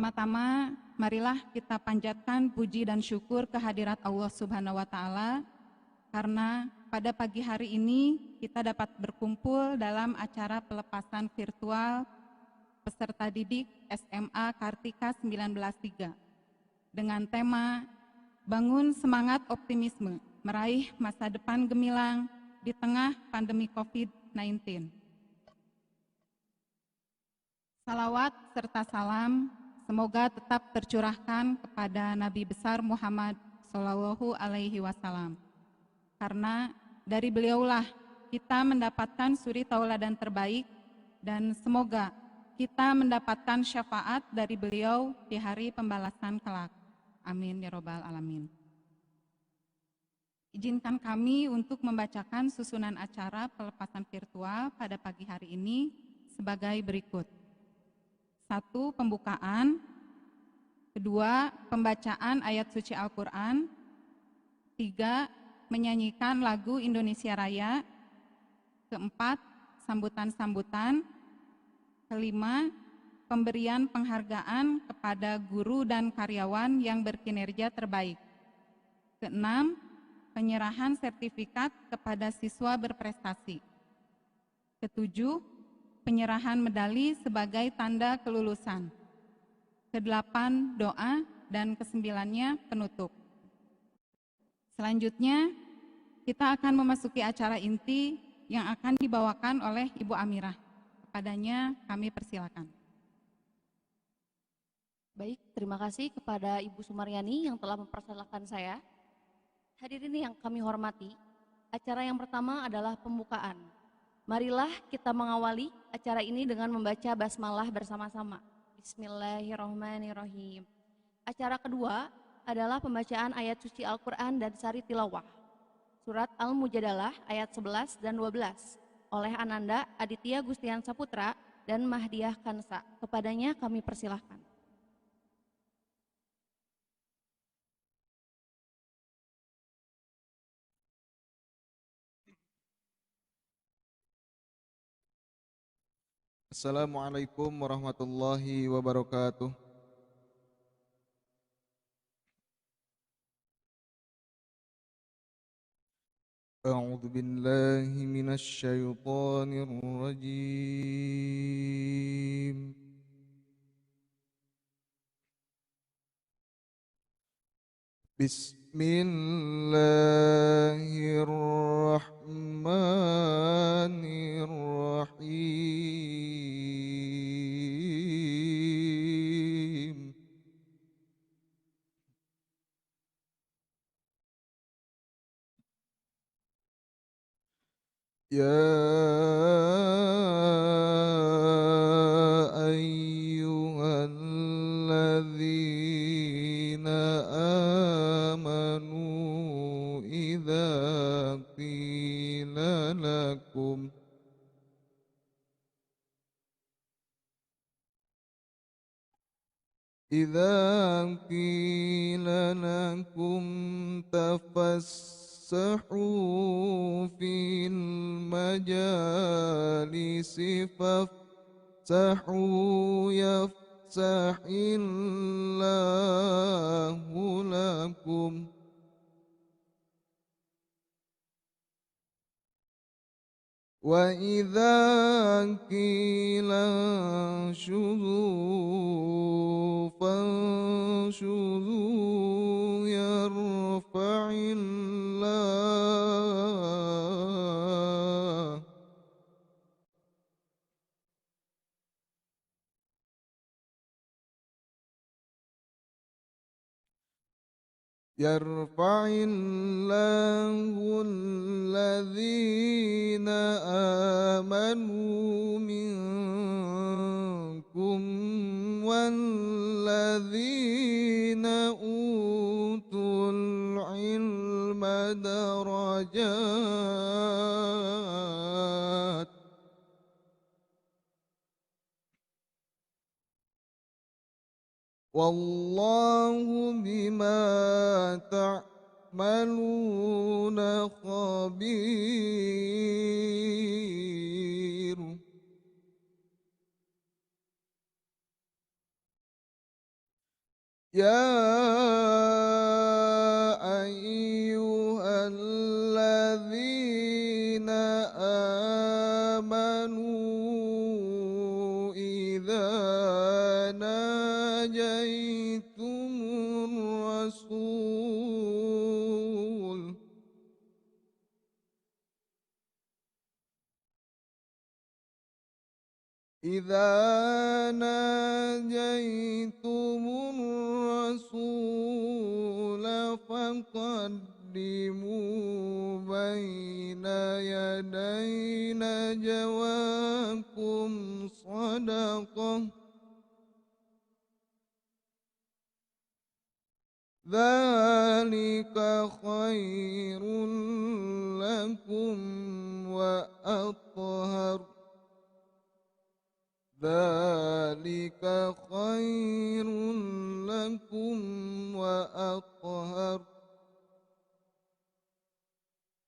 Pertama-tama, marilah kita panjatkan puji dan syukur kehadirat Allah Subhanahu wa Ta'ala, karena pada pagi hari ini kita dapat berkumpul dalam acara pelepasan virtual peserta didik SMA Kartika 193 dengan tema Bangun Semangat Optimisme, Meraih Masa Depan Gemilang di Tengah Pandemi COVID-19. Salawat serta salam semoga tetap tercurahkan kepada Nabi besar Muhammad Shallallahu Alaihi Wasallam, karena dari beliaulah kita mendapatkan suri tauladan terbaik, dan semoga kita mendapatkan syafaat dari beliau di hari pembalasan kelak. Amin ya robbal alamin. Izinkan kami untuk membacakan susunan acara pelepasan virtual pada pagi hari ini sebagai berikut. 1. Pembukaan. 2. Pembacaan ayat suci Al-Quran. 3. Menyanyikan lagu Indonesia Raya. 4. Sambutan-sambutan. 5. Pemberian penghargaan kepada guru dan karyawan yang berkinerja terbaik. 6. Penyerahan sertifikat kepada siswa berprestasi. 7. Penyerahan medali sebagai tanda kelulusan. 8. Doa, dan 9-nya penutup. Selanjutnya, kita akan memasuki acara inti yang akan dibawakan oleh Ibu Amirah. Kepadanya kami persilakan. Baik, terima kasih kepada Ibu Sumaryani yang telah mempersilahkan saya. Hadirin yang kami hormati, acara yang pertama adalah pembukaan. Marilah kita mengawali acara ini dengan membaca basmalah bersama-sama. Bismillahirrahmanirrahim. Acara kedua adalah pembacaan ayat suci Al-Quran dan sari tilawah. Surat Al-Mujadalah ayat 11 dan 12 oleh Ananda Aditya Gustian Saputra dan Mahdiah Kansa. Kepadanya kami persilahkan. Assalamualaikum warahmatullahi wabarakatuh. A'udzu billahi minasy syaithanir rajim. Bismillahirrahmanirrahim. Ya ayyuhalladzina amanu idza qila lakum tafassahu fil majalisi fafsahu yafsahillahu lakum. Wa idza qila syudhu fansyudhu yarfa'illahu alladhina amanu minkum walladhina utul ilma darajat. Wallahu bima ta'maluna khabir. يا أيها الذين آمنوا إذا ناجيتم الرسول فقدموا بين يدي نجواكم صدقة ذلك خير لكم وأطهر ذلك خير لكم وأطهر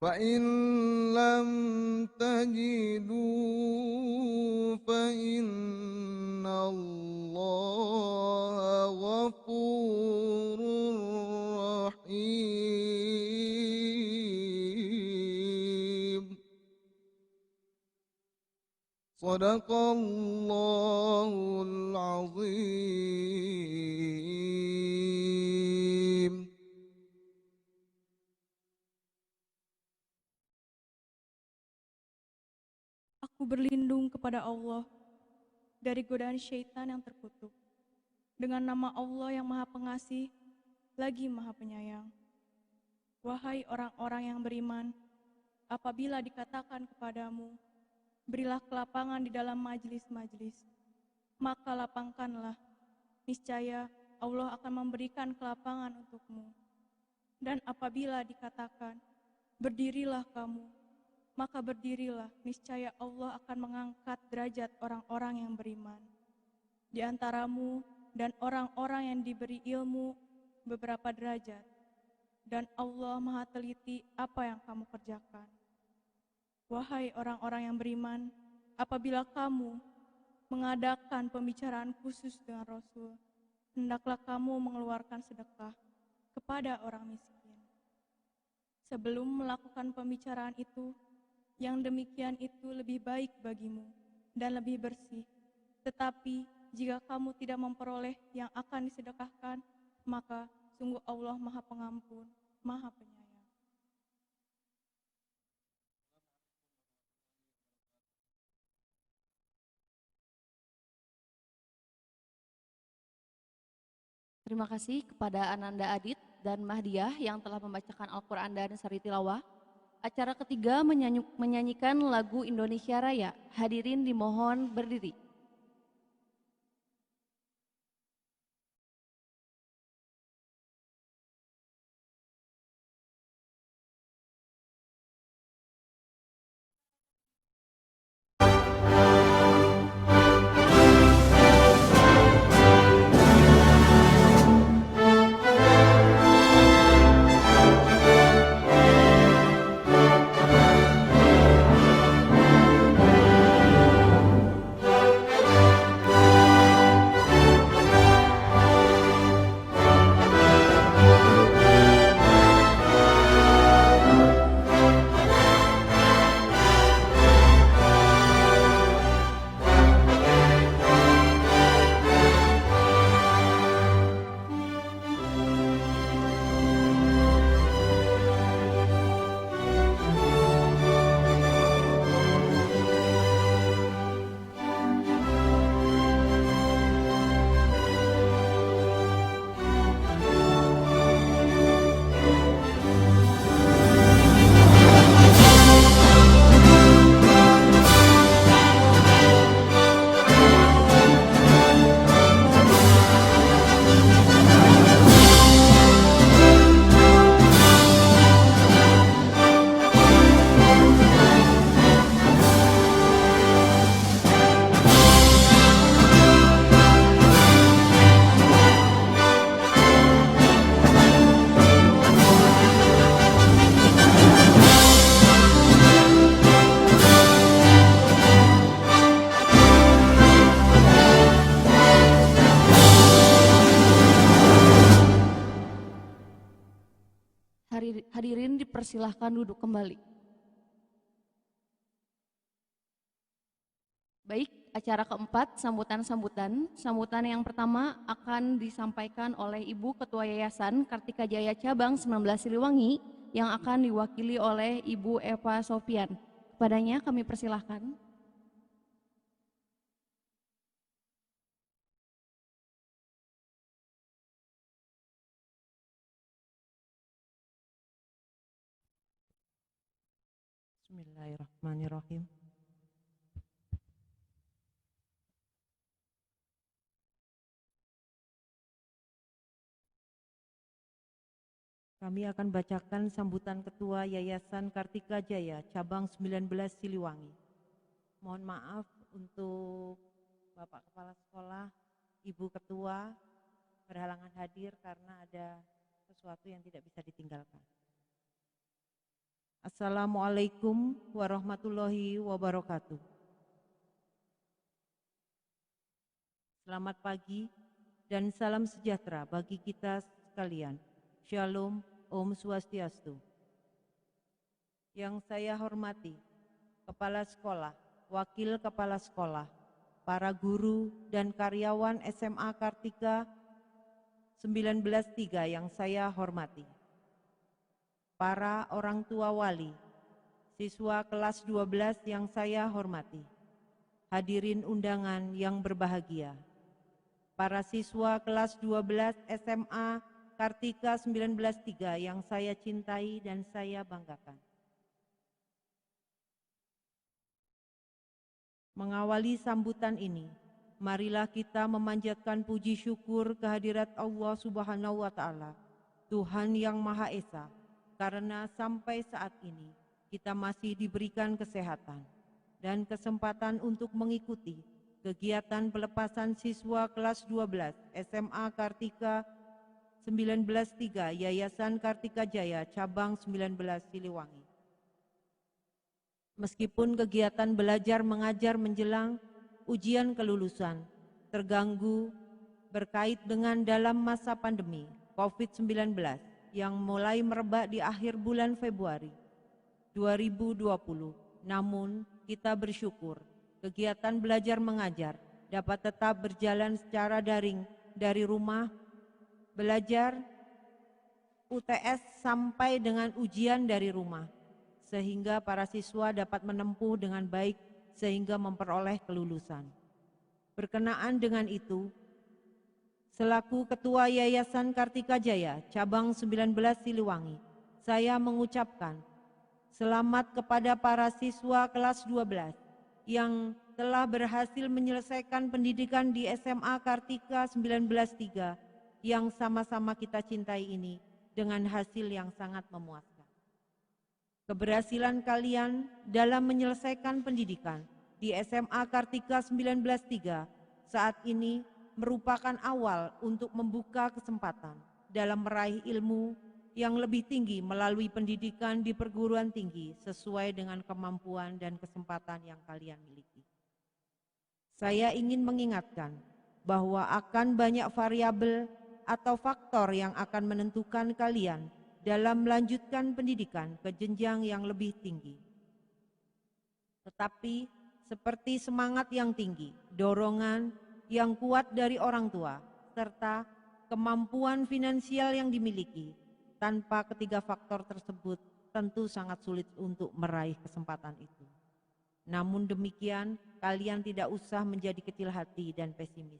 فإن لم تجدوا فإن الله غفور رحيم صدق الله العظيم. Aku berlindung kepada Allah dari godaan syaitan yang terkutuk. Dengan nama Allah yang Maha Pengasih, lagi Maha Penyayang. Wahai orang-orang yang beriman, apabila dikatakan kepadamu, berilah kelapangan di dalam majlis-majlis, maka lapangkanlah. Niscaya Allah akan memberikan kelapangan untukmu. Dan apabila dikatakan, berdirilah kamu, maka berdirilah, niscaya Allah akan mengangkat derajat orang-orang yang beriman. Di antaramu dan orang-orang yang diberi ilmu beberapa derajat, dan Allah Maha teliti apa yang kamu kerjakan. Wahai orang-orang yang beriman, apabila kamu mengadakan pembicaraan khusus dengan Rasul, hendaklah kamu mengeluarkan sedekah kepada orang miskin. Sebelum melakukan pembicaraan itu, yang demikian itu lebih baik bagimu dan lebih bersih. Tetapi jika kamu tidak memperoleh yang akan disedekahkan, maka sungguh Allah Maha Pengampun, Maha Penyayang. Terima kasih kepada Ananda Adit dan Mahdiah yang telah membacakan Al-Quran dan Sari Tilawah. Acara ketiga menyanyikan lagu Indonesia Raya. Hadirin dimohon berdiri. Hadirin dipersilahkan duduk kembali. Baik, acara keempat, sambutan-sambutan. Sambutan yang pertama akan disampaikan oleh Ibu Ketua Yayasan Kartika Jaya Cabang 19 Siliwangi yang akan diwakili oleh Ibu Eva Sofian. Kepadanya kami persilahkan. Bismillahirrahmanirrahim. Kami akan bacakan sambutan Ketua Yayasan Kartika Jaya Cabang 19 Siliwangi. Mohon maaf untuk Bapak Kepala Sekolah, Ibu Ketua berhalangan hadir karena ada sesuatu yang tidak bisa ditinggalkan. Assalamualaikum warahmatullahi wabarakatuh. Selamat pagi dan salam sejahtera bagi kita sekalian. Shalom, Om Swastiastu. Yang saya hormati, Kepala Sekolah, Wakil Kepala Sekolah, para guru dan karyawan SMA Kartika 19-3 yang saya hormati, para orang tua wali, siswa kelas 12 yang saya hormati, hadirin undangan yang berbahagia, para siswa kelas 12 SMA Kartika 19-3 yang saya cintai dan saya banggakan. Mengawali sambutan ini, marilah kita memanjatkan puji syukur kehadirat Allah Subhanahu wa Ta'ala, Tuhan yang Maha Esa, karena sampai saat ini kita masih diberikan kesehatan dan kesempatan untuk mengikuti kegiatan pelepasan siswa kelas 12 SMA Kartika 19-3 Yayasan Kartika Jaya Cabang 19 Siliwangi. Meskipun kegiatan belajar mengajar menjelang ujian kelulusan terganggu berkait dengan dalam masa pandemi COVID-19 yang mulai merebak di akhir bulan Februari 2020, namun kita bersyukur kegiatan belajar mengajar dapat tetap berjalan secara daring dari rumah, belajar UTS sampai dengan ujian dari rumah, sehingga para siswa dapat menempuh dengan baik sehingga memperoleh kelulusan. Berkenaan dengan itu, selaku Ketua Yayasan Kartika Jaya Cabang 19 Siliwangi, saya mengucapkan selamat kepada para siswa kelas 12 yang telah berhasil menyelesaikan pendidikan di SMA Kartika 19-3 yang sama-sama kita cintai ini dengan hasil yang sangat memuaskan. Keberhasilan kalian dalam menyelesaikan pendidikan di SMA Kartika 19-3 saat ini merupakan awal untuk membuka kesempatan dalam meraih ilmu yang lebih tinggi melalui pendidikan di perguruan tinggi sesuai dengan kemampuan dan kesempatan yang kalian miliki. Saya ingin mengingatkan bahwa akan banyak variabel atau faktor yang akan menentukan kalian dalam melanjutkan pendidikan ke jenjang yang lebih tinggi. Tetapi seperti semangat yang tinggi, dorongan yang kuat dari orang tua, serta kemampuan finansial yang dimiliki, tanpa ketiga faktor tersebut tentu sangat sulit untuk meraih kesempatan itu. Namun demikian, kalian tidak usah menjadi kecil hati dan pesimis.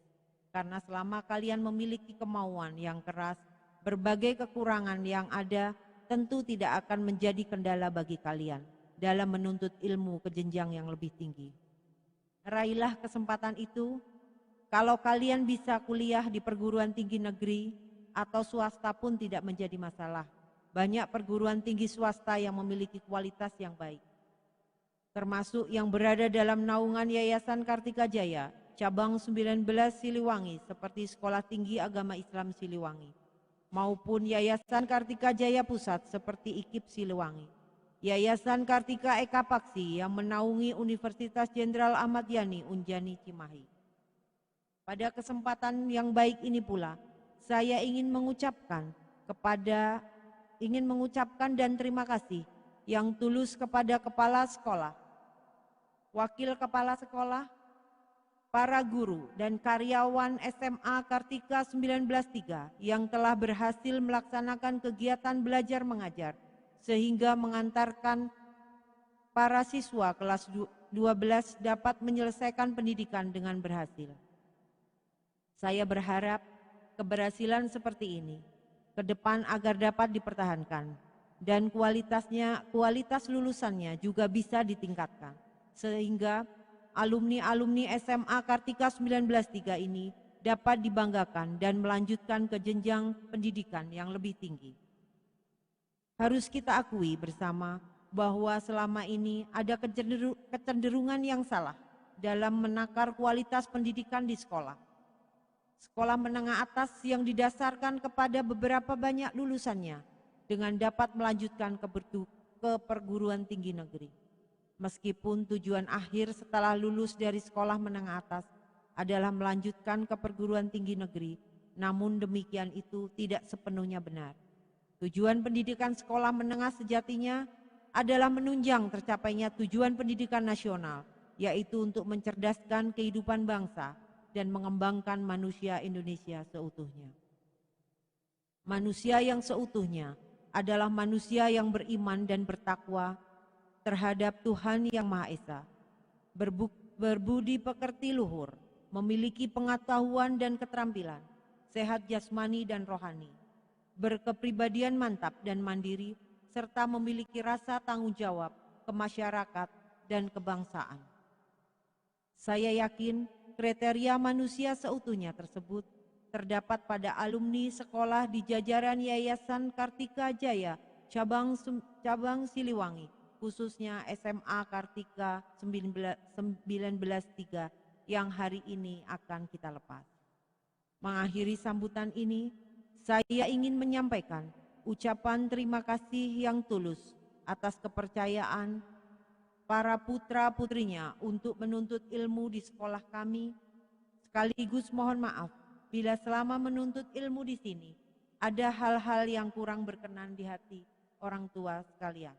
Karena selama kalian memiliki kemauan yang keras, berbagai kekurangan yang ada tentu tidak akan menjadi kendala bagi kalian dalam menuntut ilmu ke jenjang yang lebih tinggi. Raihlah kesempatan itu. Kalau kalian bisa kuliah di perguruan tinggi negeri atau swasta pun tidak menjadi masalah. Banyak perguruan tinggi swasta yang memiliki kualitas yang baik, termasuk yang berada dalam naungan Yayasan Kartika Jaya Cabang 19 Siliwangi seperti Sekolah Tinggi Agama Islam Siliwangi, maupun Yayasan Kartika Jaya Pusat seperti IKIP Siliwangi, Yayasan Kartika Eka Paksi yang menaungi Universitas Jenderal Ahmad Yani Unjani Cimahi. Pada kesempatan yang baik ini pula, saya ingin mengucapkan kepada ingin mengucapkan dan terima kasih yang tulus kepada kepala sekolah, wakil kepala sekolah, para guru dan karyawan SMA Kartika 193 yang telah berhasil melaksanakan kegiatan belajar mengajar sehingga mengantarkan para siswa kelas 12 dapat menyelesaikan pendidikan dengan berhasil. Saya berharap keberhasilan seperti ini ke depan agar dapat dipertahankan dan kualitas lulusannya juga bisa ditingkatkan sehingga alumni-alumni SMA Kartika 193 ini dapat dibanggakan dan melanjutkan ke jenjang pendidikan yang lebih tinggi. Harus kita akui bersama bahwa selama ini ada kecenderungan yang salah dalam menakar kualitas pendidikan di sekolah. Sekolah menengah atas yang didasarkan kepada beberapa banyak lulusannya dengan dapat melanjutkan ke perguruan tinggi negeri. Meskipun tujuan akhir setelah lulus dari sekolah menengah atas adalah melanjutkan ke perguruan tinggi negeri, namun demikian itu tidak sepenuhnya benar. Tujuan pendidikan sekolah menengah sejatinya adalah menunjang tercapainya tujuan pendidikan nasional, yaitu untuk mencerdaskan kehidupan bangsa dan mengembangkan manusia Indonesia seutuhnya. Manusia yang seutuhnya adalah manusia yang beriman dan bertakwa terhadap Tuhan Yang Maha Esa, berbudi pekerti luhur, memiliki pengetahuan dan keterampilan, sehat jasmani dan rohani, berkepribadian mantap dan mandiri, serta memiliki rasa tanggung jawab ke masyarakat dan kebangsaan. Saya yakin kriteria manusia seutuhnya tersebut terdapat pada alumni sekolah di jajaran Yayasan Kartika Jaya cabang Siliwangi, khususnya SMA Kartika 193 yang hari ini akan kita lepas. Mengakhiri sambutan ini, saya ingin menyampaikan ucapan terima kasih yang tulus atas kepercayaan para putra-putrinya untuk menuntut ilmu di sekolah kami, sekaligus mohon maaf bila selama menuntut ilmu di sini ada hal-hal yang kurang berkenan di hati orang tua sekalian.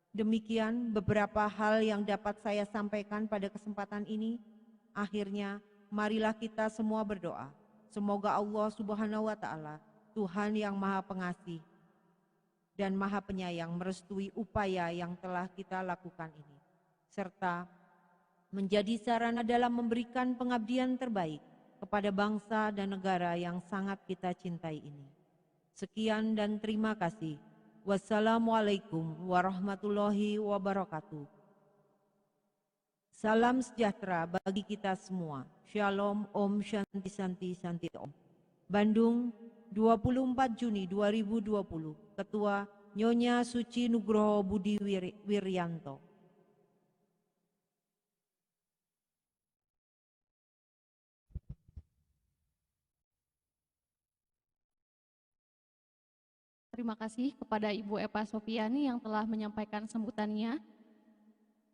Demikian beberapa hal yang dapat saya sampaikan pada kesempatan ini. Akhirnya, marilah kita semua berdoa. Semoga Allah Subhanahu wa Ta'ala, Tuhan yang Maha Pengasih dan Maha Penyayang, merestui upaya yang telah kita lakukan ini, serta menjadi sarana dalam memberikan pengabdian terbaik kepada bangsa dan negara yang sangat kita cintai ini. Sekian dan terima kasih. Wassalamualaikum warahmatullahi wabarakatuh. Salam sejahtera bagi kita semua. Shalom, Om, Shanti, Santi, Santi, Om. Bandung, 24 Juni 2020. Ketua Nyonya Suci Nugroho Budi Wiryanto. Terima kasih kepada Ibu Epa Sofiani yang telah menyampaikan sambutannya.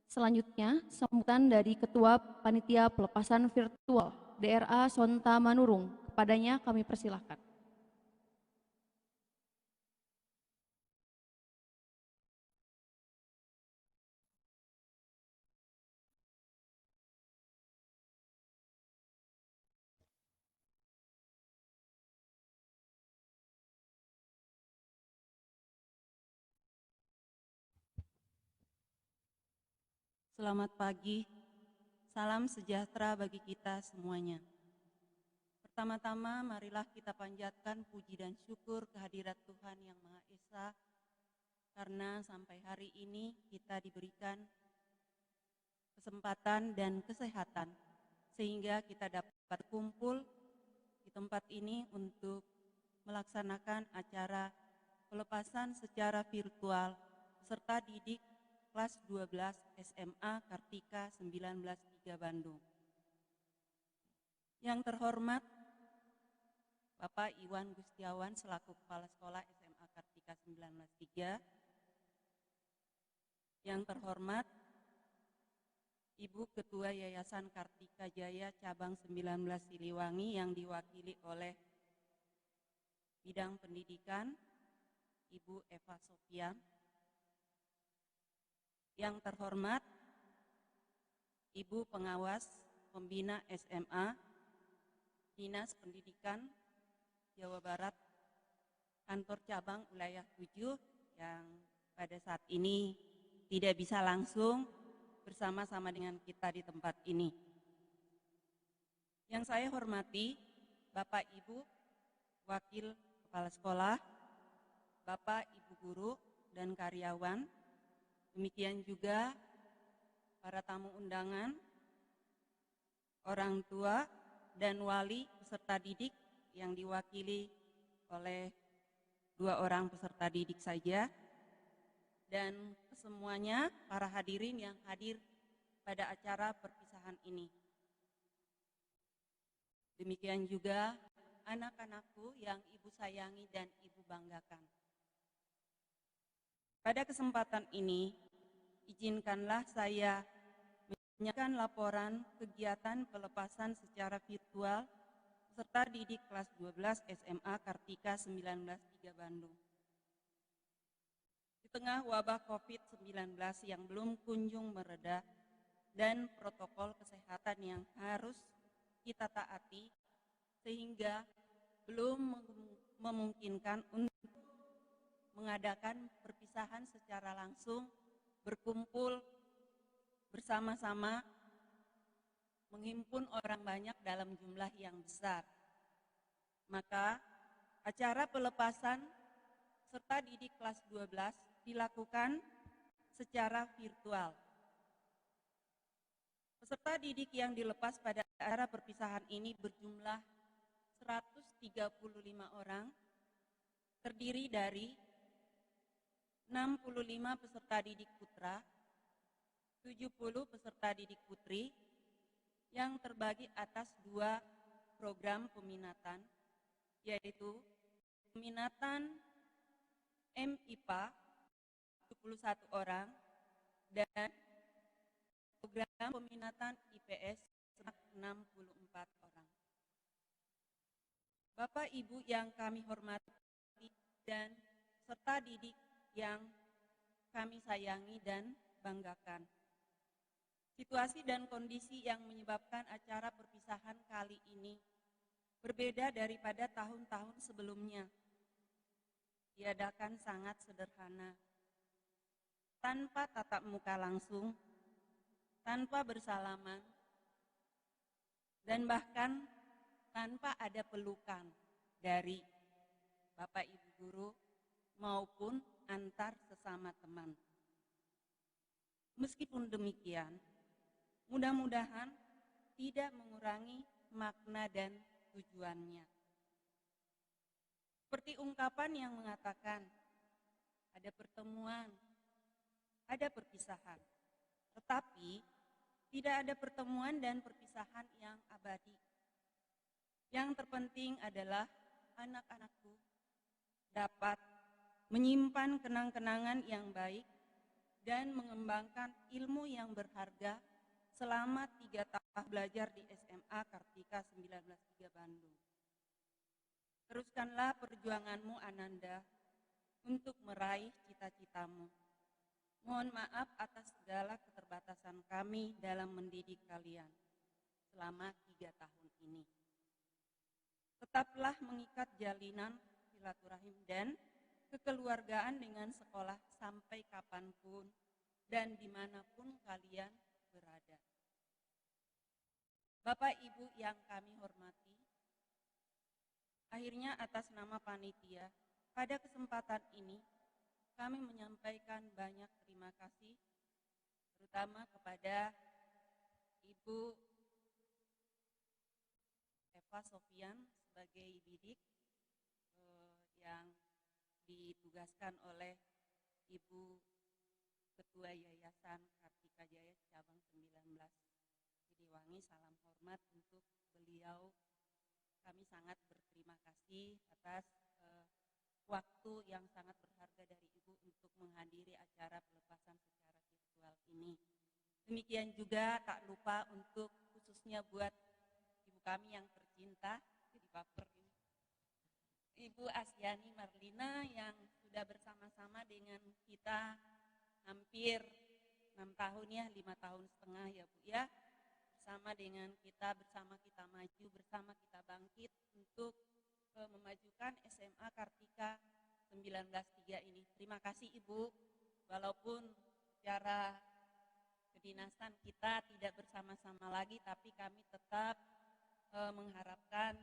Selanjutnya, sambutan dari Ketua Panitia Pelepasan Virtual DRA Sonta Manurung. Kepadanya kami persilahkan. Selamat pagi, salam sejahtera bagi kita semuanya. Pertama-tama marilah kita panjatkan puji dan syukur kehadirat Tuhan Yang Maha Esa, karena sampai hari ini kita diberikan kesempatan dan kesehatan, sehingga kita dapat kumpul di tempat ini untuk melaksanakan acara pelepasan secara virtual peserta didik kelas 12 SMA Kartika 193 Bandung. Yang terhormat Bapak Iwan Gustiawan selaku Kepala Sekolah SMA Kartika 193. Yang terhormat Ibu Ketua Yayasan Kartika Jaya Cabang 19 Siliwangi yang diwakili oleh Bidang Pendidikan, Ibu Eva Sofian. Yang terhormat Ibu Pengawas Pembina SMA Dinas Pendidikan Jawa Barat, Kantor Cabang Wilayah 7 yang pada saat ini tidak bisa langsung bersama-sama dengan kita di tempat ini. Yang saya hormati Bapak Ibu Wakil Kepala Sekolah, Bapak Ibu Guru dan karyawan, demikian juga para tamu undangan, orang tua dan wali peserta didik yang diwakili oleh 2 orang peserta didik saja, dan semuanya para hadirin yang hadir pada acara perpisahan ini. Demikian juga anak-anakku yang ibu sayangi dan ibu banggakan. Pada kesempatan ini, izinkanlah saya menyampaikan laporan kegiatan pelepasan secara virtual peserta didik kelas 12 SMA Kartika 19 Bandung. Di tengah wabah COVID-19 yang belum kunjung mereda dan protokol kesehatan yang harus kita taati, sehingga belum memungkinkan untuk mengadakan perpisahan secara langsung, berkumpul bersama-sama, menghimpun orang banyak dalam jumlah yang besar. Maka acara pelepasan peserta didik kelas 12 dilakukan secara virtual. Peserta didik yang dilepas pada acara perpisahan ini berjumlah 135 orang, terdiri dari 65 peserta didik putra, 70 peserta didik putri, yang terbagi atas 2 program peminatan, yaitu peminatan MIPA 21 orang dan program peminatan IPS 64 orang. Bapak Ibu yang kami hormati dan peserta didik yang kami sayangi dan banggakan. Situasi dan kondisi yang menyebabkan acara perpisahan kali ini berbeda daripada tahun-tahun sebelumnya. Diadakan sangat sederhana, tanpa tatap muka langsung, tanpa bersalaman, dan bahkan tanpa ada pelukan dari Bapak Ibu Guru maupun antar sesama teman. Meskipun demikian, mudah-mudahan tidak mengurangi makna dan tujuannya. Seperti ungkapan yang mengatakan, ada pertemuan, ada perpisahan, tetapi tidak ada pertemuan dan perpisahan yang abadi. Yang terpenting adalah anak-anakku dapat menyimpan kenang-kenangan yang baik dan mengembangkan ilmu yang berharga selama 3 tahun belajar di SMA Kartika 19 Bandung. Teruskanlah perjuanganmu Ananda untuk meraih cita-citamu. Mohon maaf atas segala keterbatasan kami dalam mendidik kalian selama 3 tahun ini. Tetaplah mengikat jalinan silaturahim dan kekeluargaan dengan sekolah sampai kapanpun dan dimanapun kalian berada. Bapak Ibu yang kami hormati, akhirnya atas nama panitia, pada kesempatan ini kami menyampaikan banyak terima kasih, terutama kepada Ibu Eva Sofian sebagai bidik yang ditugaskan oleh Ibu Ketua Yayasan Kartika Jaya Cabang 19 Siliwangi. Salam hormat untuk beliau. Kami sangat berterima kasih atas waktu yang sangat berharga dari Ibu untuk menghadiri acara pelepasan secara virtual ini. Demikian juga tak lupa untuk khususnya buat Ibu kami yang tercinta, jadi baper ini, Ibu Asyani Marlina yang sudah sudah bersama-sama dengan kita hampir 6 tahun ya, 5 tahun setengah ya Bu ya. Bersama dengan kita, bersama kita maju, bersama kita bangkit untuk memajukan SMA Kartika 193 ini. Terima kasih Ibu, walaupun secara kedinasan kita tidak bersama-sama lagi, tapi kami tetap mengharapkan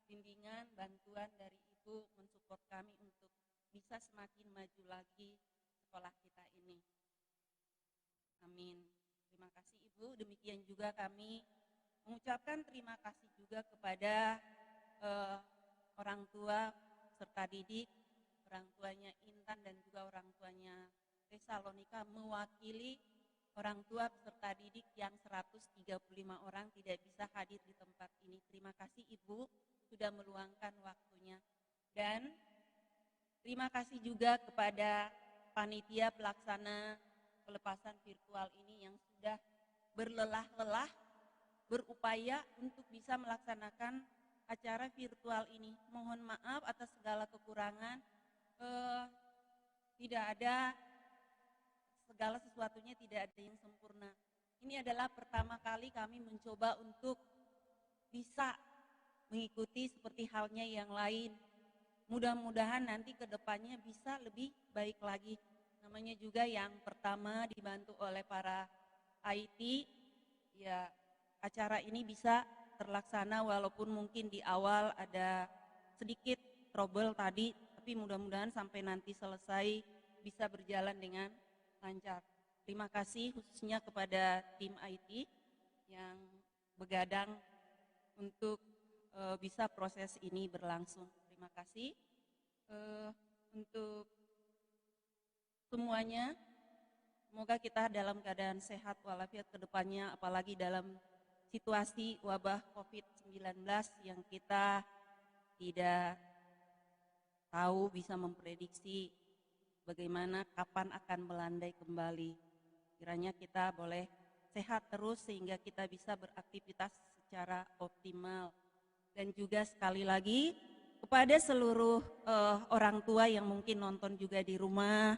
bimbingan, bantuan dari Ibu mensupport kami untuk bisa semakin maju lagi sekolah kita ini. Amin. Terima kasih Ibu. Demikian juga kami mengucapkan terima kasih juga kepada orang tua serta didik, orang tuanya Intan dan juga orang tuanya Tesalonika mewakili orang tua peserta didik yang 135 orang tidak bisa hadir di tempat ini. Terima kasih Ibu sudah meluangkan waktunya. Dan terima kasih juga kepada panitia pelaksana pelepasan virtual ini yang sudah berlelah-lelah berupaya untuk bisa melaksanakan acara virtual ini. Mohon maaf atas segala kekurangan, tidak ada segala sesuatunya, tidak ada yang sempurna. Ini adalah pertama kali kami mencoba untuk bisa mengikuti seperti halnya yang lain. Mudah-mudahan nanti ke depannya bisa lebih baik lagi. Namanya juga yang pertama dibantu oleh para IT, ya acara ini bisa terlaksana walaupun mungkin di awal ada sedikit trouble tadi, tapi mudah-mudahan sampai nanti selesai bisa berjalan dengan lancar. Terima kasih khususnya kepada tim IT yang begadang untuk bisa proses ini berlangsung. Terima kasih untuk semuanya. Semoga kita dalam keadaan sehat walafiat ke depannya, apalagi dalam situasi wabah COVID-19 yang kita tidak tahu bisa memprediksi bagaimana kapan akan melandai kembali. Kiranya kita boleh sehat terus sehingga kita bisa beraktivitas secara optimal. Dan juga sekali lagi kepada seluruh orang tua yang mungkin nonton juga di rumah,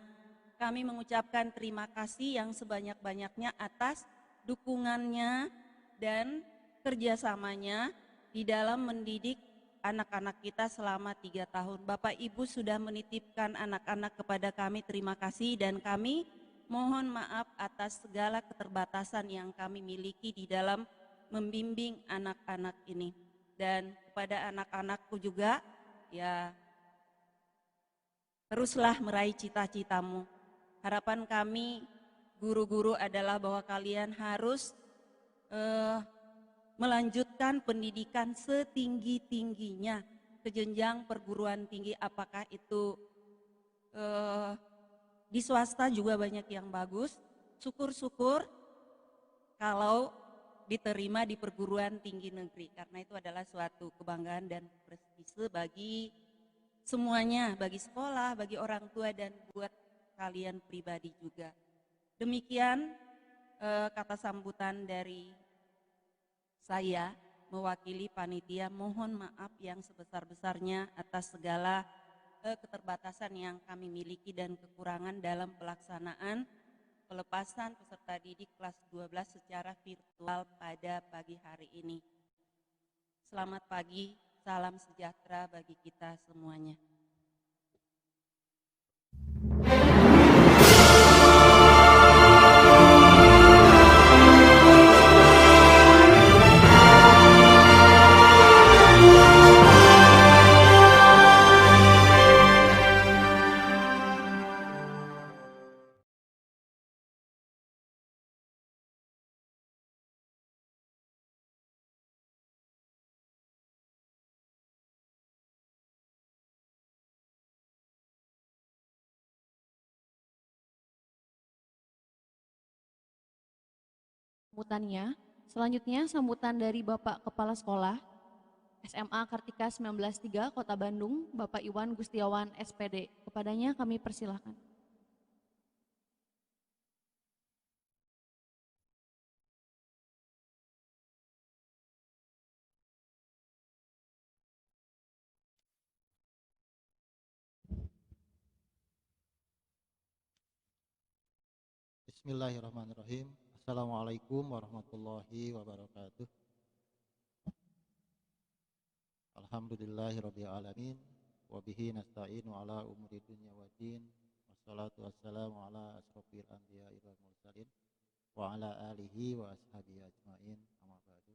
kami mengucapkan terima kasih yang sebanyak-banyaknya atas dukungannya dan kerjasamanya di dalam mendidik anak-anak kita selama 3 tahun. Bapak Ibu sudah menitipkan anak-anak kepada kami, terima kasih, dan kami mohon maaf atas segala keterbatasan yang kami miliki di dalam membimbing anak-anak ini. Dan kepada anak-anakku juga, ya teruslah meraih cita-citamu. Harapan kami guru-guru adalah bahwa kalian harus melanjutkan pendidikan setinggi-tingginya ke jenjang perguruan tinggi, apakah itu di swasta juga banyak yang bagus. Syukur-syukur kalau diterima di perguruan tinggi negeri, karena itu adalah suatu kebanggaan dan prestise bagi semuanya, bagi sekolah, bagi orang tua, dan buat kalian pribadi juga. Demikian kata sambutan dari saya mewakili panitia. Mohon maaf yang sebesar-besarnya atas segala keterbatasan yang kami miliki dan kekurangan dalam pelaksanaan pelepasan peserta didik kelas 12 secara virtual pada pagi hari ini. Selamat pagi, salam sejahtera bagi kita semuanya. Sambutannya, selanjutnya sambutan dari Bapak Kepala Sekolah SMA Kartika 193 Kota Bandung, Bapak Iwan Gustiawan SPD. Kepadanya kami persilahkan. Bismillahirrahmanirrahim. Assalamualaikum warahmatullahi wabarakatuh. Alhamdulillahirabbil alamin wa bihi nasta'inu ala umuri dunya waddin. Wassalatu wassalamu ala asrofil anbiya'i wal mursalin wa ala alihi wa ashabihi ajmain. Amma ba'du.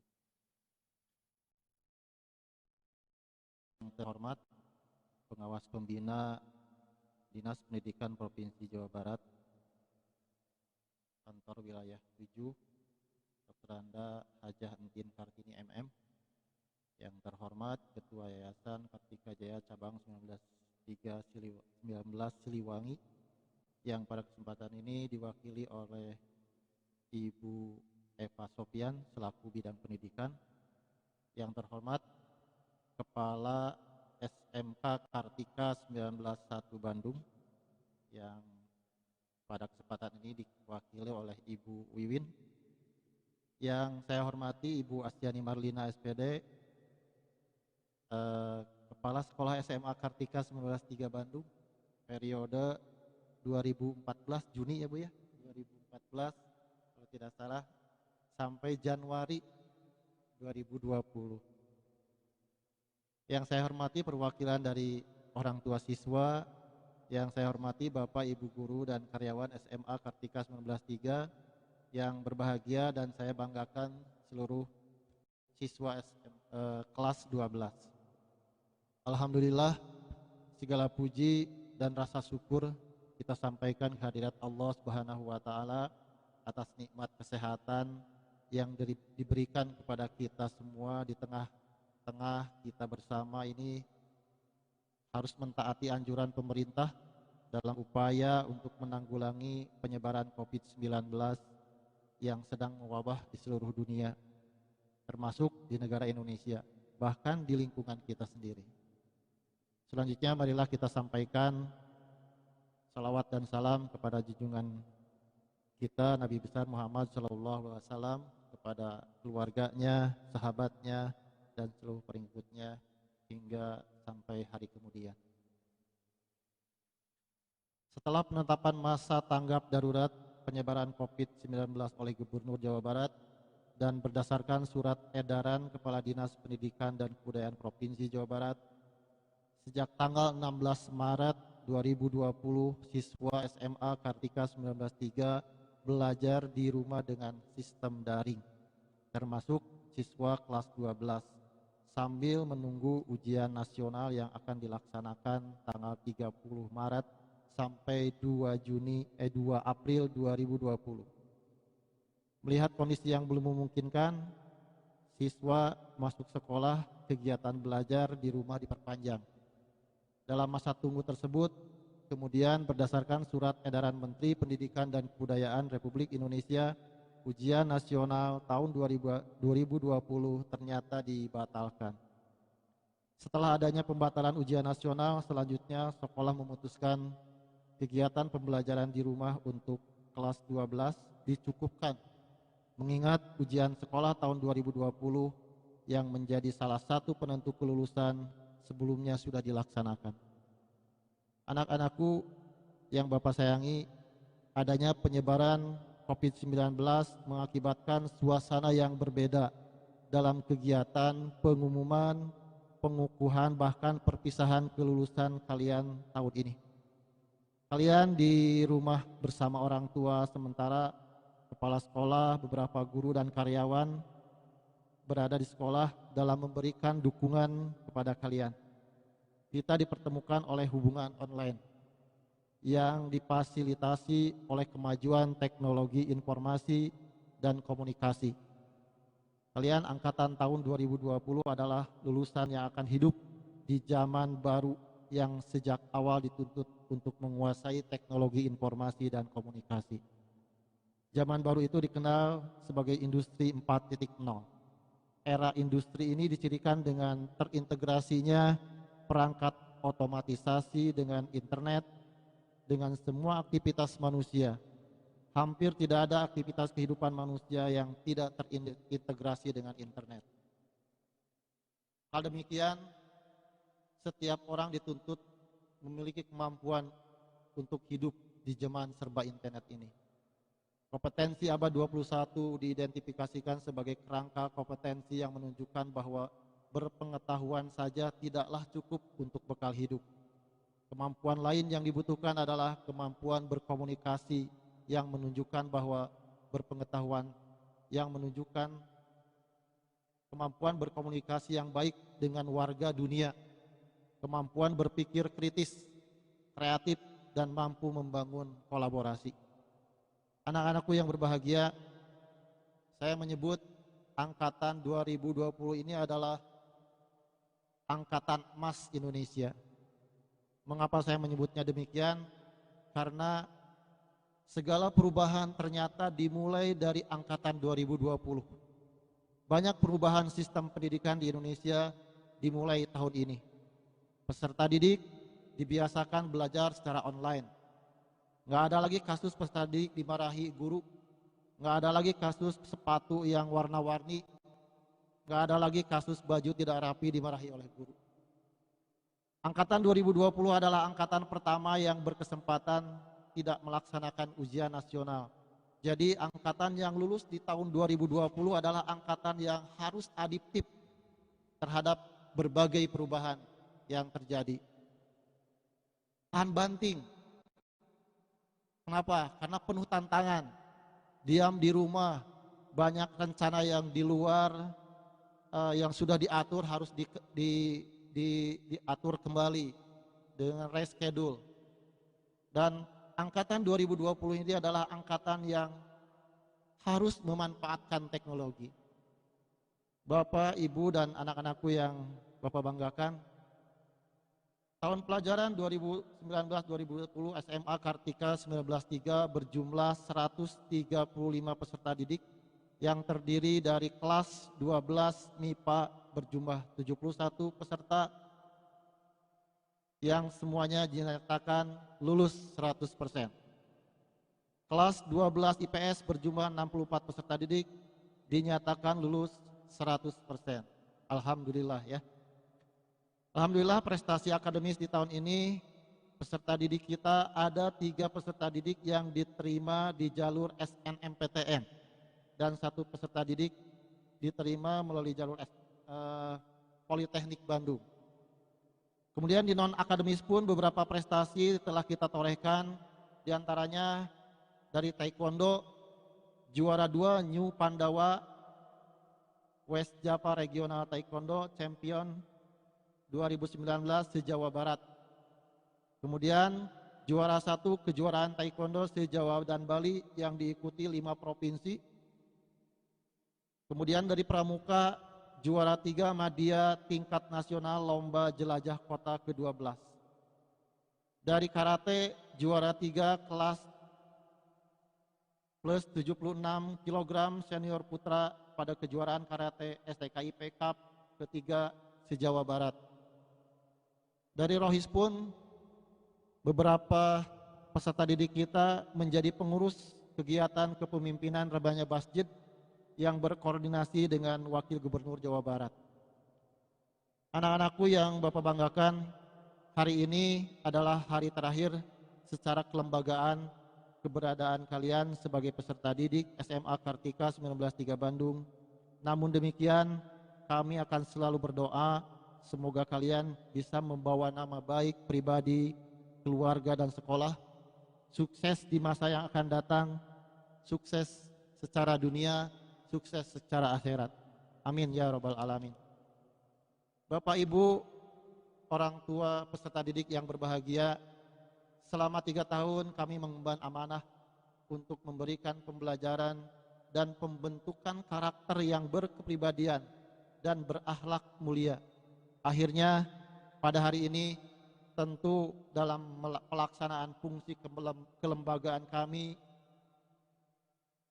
Yang terhormat pengawas pembina Dinas Pendidikan Provinsi Jawa Barat, Kantor Wilayah 7, Dr. Anda Hajah Entin Kartini MM. Yang terhormat Ketua Yayasan Kartika Jaya Cabang 19 Siliwangi, yang pada kesempatan ini diwakili oleh Ibu Eva Sofian selaku bidang pendidikan. Yang terhormat Kepala SMK Kartika 191 Bandung, yang pada kesempatan ini diwakili oleh Ibu Wiwin. Yang saya hormati Ibu Astiani Marlina SPD, Kepala Sekolah SMA Kartika 193 Bandung, periode 2014 Juni ya Bu ya, 2014 kalau tidak salah sampai Januari 2020. Yang saya hormati perwakilan dari orang tua siswa, yang saya hormati Bapak Ibu guru dan karyawan SMA Kartika 193 yang berbahagia, dan saya banggakan seluruh siswa kelas 12. Alhamdulillah, segala puji dan rasa syukur kita sampaikan kehadirat Allah Subhanahu wa taala atas nikmat kesehatan yang diberikan kepada kita semua di tengah kita bersama ini harus mentaati anjuran pemerintah dalam upaya untuk menanggulangi penyebaran COVID-19 yang sedang mewabah di seluruh dunia, termasuk di negara Indonesia, bahkan di lingkungan kita sendiri. Selanjutnya marilah kita sampaikan salawat dan salam kepada junjungan kita Nabi besar Muhammad SAW, kepada keluarganya, sahabatnya, dan seluruh pengikutnya hingga sampai hari kemudian. Setelah penetapan masa tanggap darurat penyebaran COVID-19 oleh Gubernur Jawa Barat dan berdasarkan surat edaran Kepala Dinas Pendidikan dan Kebudayaan Provinsi Jawa Barat, sejak tanggal 16 Maret 2020 siswa SMA Kartika 193 belajar di rumah dengan sistem daring, termasuk siswa kelas 12, sambil menunggu ujian nasional yang akan dilaksanakan tanggal 30 Maret sampai 2 April 2020. Melihat kondisi yang belum memungkinkan, siswa masuk sekolah, kegiatan belajar di rumah diperpanjang. Dalam masa tunggu tersebut, kemudian berdasarkan surat edaran Menteri Pendidikan dan Kebudayaan Republik Indonesia, ujian nasional tahun 2020 ternyata dibatalkan. Setelah adanya pembatalan ujian nasional, selanjutnya sekolah memutuskan kegiatan pembelajaran di rumah untuk kelas 12 dicukupkan, mengingat ujian sekolah tahun 2020 yang menjadi salah satu penentu kelulusan sebelumnya sudah dilaksanakan. Anak-anakku yang Bapak sayangi, adanya penyebaran COVID-19 mengakibatkan suasana yang berbeda dalam kegiatan pengumuman, pengukuhan, bahkan perpisahan kelulusan kalian tahun ini. Kalian di rumah bersama orang tua, sementara kepala sekolah, beberapa guru dan karyawan berada di sekolah dalam memberikan dukungan kepada kalian. Kita dipertemukan oleh hubungan online yang difasilitasi oleh kemajuan teknologi informasi dan komunikasi. Kalian angkatan tahun 2020 adalah lulusan yang akan hidup di zaman baru yang sejak awal dituntut untuk menguasai teknologi informasi dan komunikasi. Zaman baru itu dikenal sebagai industri 4.0. Era industri ini dicirikan dengan terintegrasinya perangkat otomatisasi dengan internet, dengan semua aktivitas manusia. Hampir tidak ada aktivitas kehidupan manusia yang tidak terintegrasi dengan internet. Hal demikian, setiap orang dituntut memiliki kemampuan untuk hidup di zaman serba internet ini. Kompetensi abad 21 diidentifikasikan sebagai kerangka kompetensi yang menunjukkan bahwa berpengetahuan saja tidaklah cukup untuk bekal hidup. Kemampuan lain yang dibutuhkan adalah kemampuan berkomunikasi yang menunjukkan bahwa berpengetahuan yang menunjukkan kemampuan berkomunikasi yang baik dengan warga dunia, kemampuan berpikir kritis, kreatif, dan mampu membangun kolaborasi. Anak-anakku yang berbahagia, saya menyebut angkatan 2020 ini adalah angkatan emas Indonesia. Mengapa saya menyebutnya demikian? Karena segala perubahan ternyata dimulai dari angkatan 2020. Banyak perubahan sistem pendidikan di Indonesia dimulai tahun ini. Peserta didik dibiasakan belajar secara online. Nggak ada lagi kasus peserta didik dimarahi guru. Nggak ada lagi kasus sepatu yang warna-warni. Nggak ada lagi kasus baju tidak rapi dimarahi oleh guru. Angkatan 2020 adalah angkatan pertama yang berkesempatan tidak melaksanakan ujian nasional. Jadi angkatan yang lulus di tahun 2020 adalah angkatan yang harus adaptif terhadap berbagai perubahan yang terjadi. Tahan banting. Kenapa? Karena penuh tantangan. Diam di rumah, banyak rencana yang di luar yang sudah diatur harus diatur kembali dengan reschedule. Dan angkatan 2020 ini adalah angkatan yang harus memanfaatkan teknologi. Bapak, Ibu, dan anak-anakku yang Bapak banggakan, tahun pelajaran 2019-2020 SMA Kartika 193 berjumlah 135 peserta didik yang terdiri dari kelas 12 MIPA berjumlah 71 peserta yang semuanya dinyatakan lulus 100%. Kelas 12 IPS berjumlah 64 peserta didik dinyatakan lulus 100%. Alhamdulillah ya. Alhamdulillah prestasi akademis di tahun ini peserta didik kita ada 3 peserta didik yang diterima di jalur SNMPTN dan 1 peserta didik diterima melalui jalur Politeknik Bandung. Kemudian di non akademis pun beberapa prestasi telah kita torehkan, diantaranya dari Taekwondo juara 2 New Pandawa West Java Regional Taekwondo Champion 2019 se-Jawa Barat. Kemudian juara 1 kejuaraan Taekwondo se-Jawa dan Bali yang diikuti 5 provinsi. Kemudian dari Pramuka juara 3 Madya tingkat nasional lomba jelajah kota ke-12. Dari Karate juara 3 kelas plus 76 kg senior putra pada kejuaraan Karate STKIP Cup ketiga se-Jawa Barat. Dari Rohis pun beberapa peserta didik kita menjadi pengurus kegiatan kepemimpinan Rebana Masjid yang berkoordinasi dengan Wakil Gubernur Jawa Barat. Anak-anakku yang Bapak banggakan, hari ini adalah hari terakhir secara kelembagaan keberadaan kalian sebagai peserta didik SMA Kartika 193 Bandung. Namun demikian, kami akan selalu berdoa semoga kalian bisa membawa nama baik pribadi, keluarga, dan sekolah, sukses di masa yang akan datang, sukses secara dunia, sukses secara akhirat. Amin ya rabbal alamin. Bapak, Ibu, orang tua peserta didik yang berbahagia, selama 3 tahun kami mengemban amanah untuk memberikan pembelajaran dan pembentukan karakter yang berkepribadian dan berakhlak mulia. Akhirnya pada hari ini tentu dalam pelaksanaan fungsi kelembagaan kami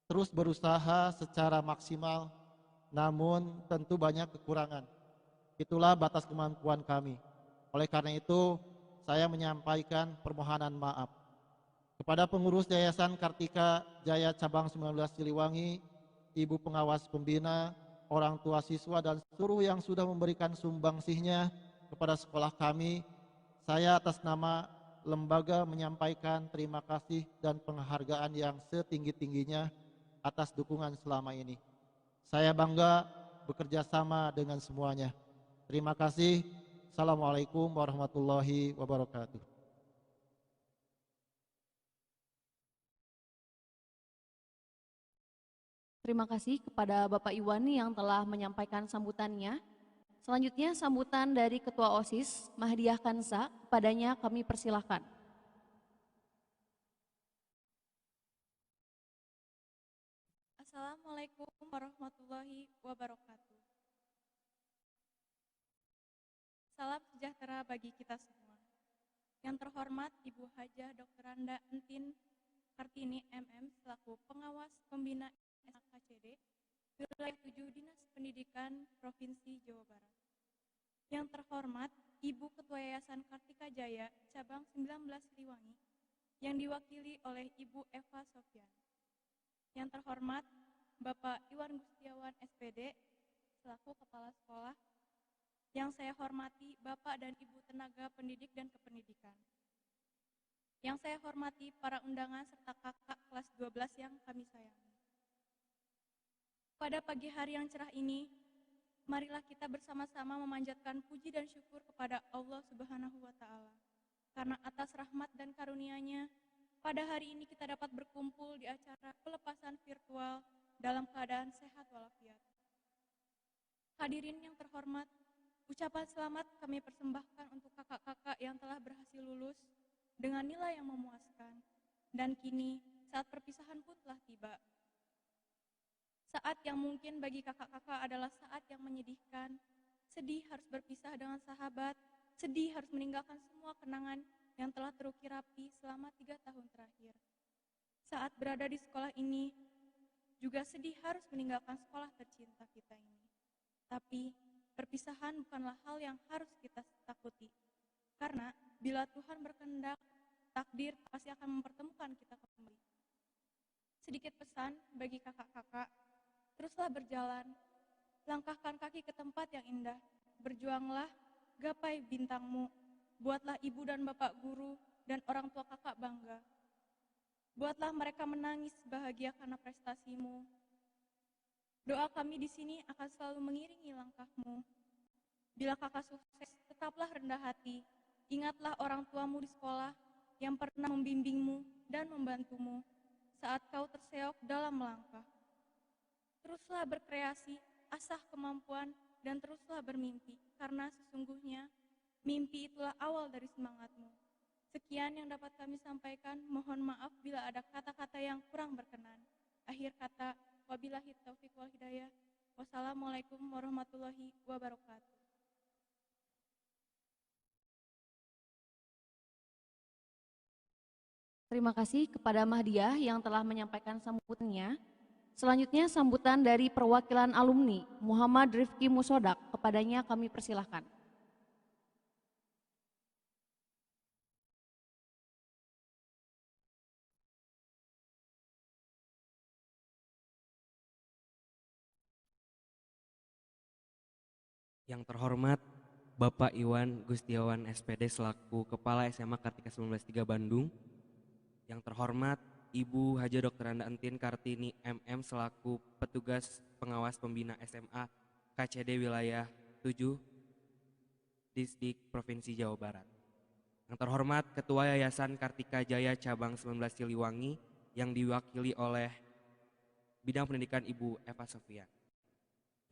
terus berusaha secara maksimal, namun tentu banyak kekurangan. Itulah batas kemampuan kami. Oleh karena itu saya menyampaikan permohonan maaf kepada pengurus Yayasan Kartika Jaya Cabang 19 Siliwangi, Ibu Pengawas Pembina, orang tua siswa, dan seluruh yang sudah memberikan sumbangsihnya kepada sekolah kami. Saya atas nama lembaga menyampaikan terima kasih dan penghargaan yang setinggi-tingginya atas dukungan selama ini. Saya bangga bekerja sama dengan semuanya. Terima kasih. Assalamualaikum warahmatullahi wabarakatuh. Terima kasih kepada Bapak Iwani yang telah menyampaikan sambutannya. Selanjutnya sambutan dari Ketua OSIS, Mahdiah Kansa, kepadanya kami persilahkan. Assalamualaikum warahmatullahi wabarakatuh. Salam sejahtera bagi kita semua. Yang terhormat Ibu Hajah Dr. Anda Entin Kartini MM selaku Pengawas Pembina SKCD Wilayah 7 Dinas Pendidikan Provinsi Jawa Barat. Yang terhormat Ibu Ketua Yayasan Kartika Jaya Cabang 19 Siliwangi yang diwakili oleh Ibu Eva Sofyan. Yang terhormat Bapak Iwan Gustiawan SPD selaku Kepala Sekolah. Yang saya hormati Bapak dan Ibu tenaga pendidik dan kependidikan. Yang saya hormati para undangan serta kakak kelas 12 yang kami sayangi. Pada pagi hari yang cerah ini, marilah kita bersama-sama memanjatkan puji dan syukur kepada Allah Subhanahu wa Ta'ala. Karena atas rahmat dan karunia-Nya, pada hari ini kita dapat berkumpul di acara pelepasan virtual dalam keadaan sehat walafiat. Hadirin yang terhormat, ucapan selamat kami persembahkan untuk kakak-kakak yang telah berhasil lulus dengan nilai yang memuaskan. Dan kini saat perpisahan pun telah tiba. Saat yang mungkin bagi kakak-kakak adalah saat yang menyedihkan. Sedih harus berpisah dengan sahabat, sedih harus meninggalkan semua kenangan yang telah terukir rapi selama 3 tahun terakhir. Saat berada di sekolah ini, juga sedih harus meninggalkan sekolah tercinta kita ini. Tapi, perpisahan bukanlah hal yang harus kita takuti. Karena, bila Tuhan berkehendak, takdir pasti akan mempertemukan kita kembali. Sedikit pesan bagi kakak-kakak, teruslah berjalan, langkahkan kaki ke tempat yang indah, berjuanglah, gapai bintangmu, buatlah ibu dan bapak guru dan orang tua kakak bangga. Buatlah mereka menangis bahagia karena prestasimu. Doa kami di sini akan selalu mengiringi langkahmu. Bila kakak sukses, tetaplah rendah hati. Ingatlah orang tuamu di sekolah yang pernah membimbingmu dan membantumu saat kau terseok dalam melangkah. Teruslah berkreasi, asah kemampuan, dan teruslah bermimpi, karena sesungguhnya mimpi itulah awal dari semangatmu. Sekian yang dapat kami sampaikan, mohon maaf bila ada kata-kata yang kurang berkenan. Akhir kata, wabillahi taufiq wal hidayah. Wassalamualaikum warahmatullahi wabarakatuh. Terima kasih kepada Mahdiah yang telah menyampaikan sambutannya. Selanjutnya sambutan dari perwakilan alumni Muhammad Rifki Musodak, kepadanya kami persilahkan. Yang terhormat Bapak Iwan Gustiawan SPD selaku Kepala SMA Kartika 193 Bandung. Yang terhormat Ibu Haja Dr. Anda Entin Kartini MM selaku Petugas Pengawas Pembina SMA KCD Wilayah 7 Distrik Provinsi Jawa Barat. Yang terhormat Ketua Yayasan Kartika Jaya Cabang 19 Siliwangi yang diwakili oleh Bidang Pendidikan Ibu Eva Sofyan.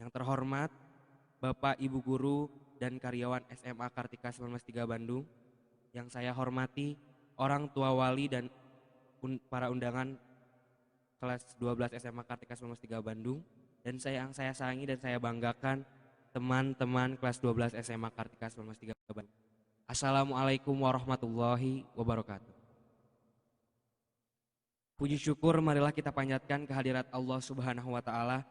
Yang terhormat Bapak Ibu Guru dan karyawan SMA Kartika 193 Bandung. Yang saya hormati orang tua wali dan para undangan kelas 12 SMA Kartika 193 Bandung, dan yang saya sayangi dan saya banggakan teman-teman kelas 12 SMA Kartika 193 Bandung. Assalamualaikum warahmatullahi wabarakatuh. Puji syukur marilah kita panjatkan kehadirat Allah Subhanahu wa Ta'ala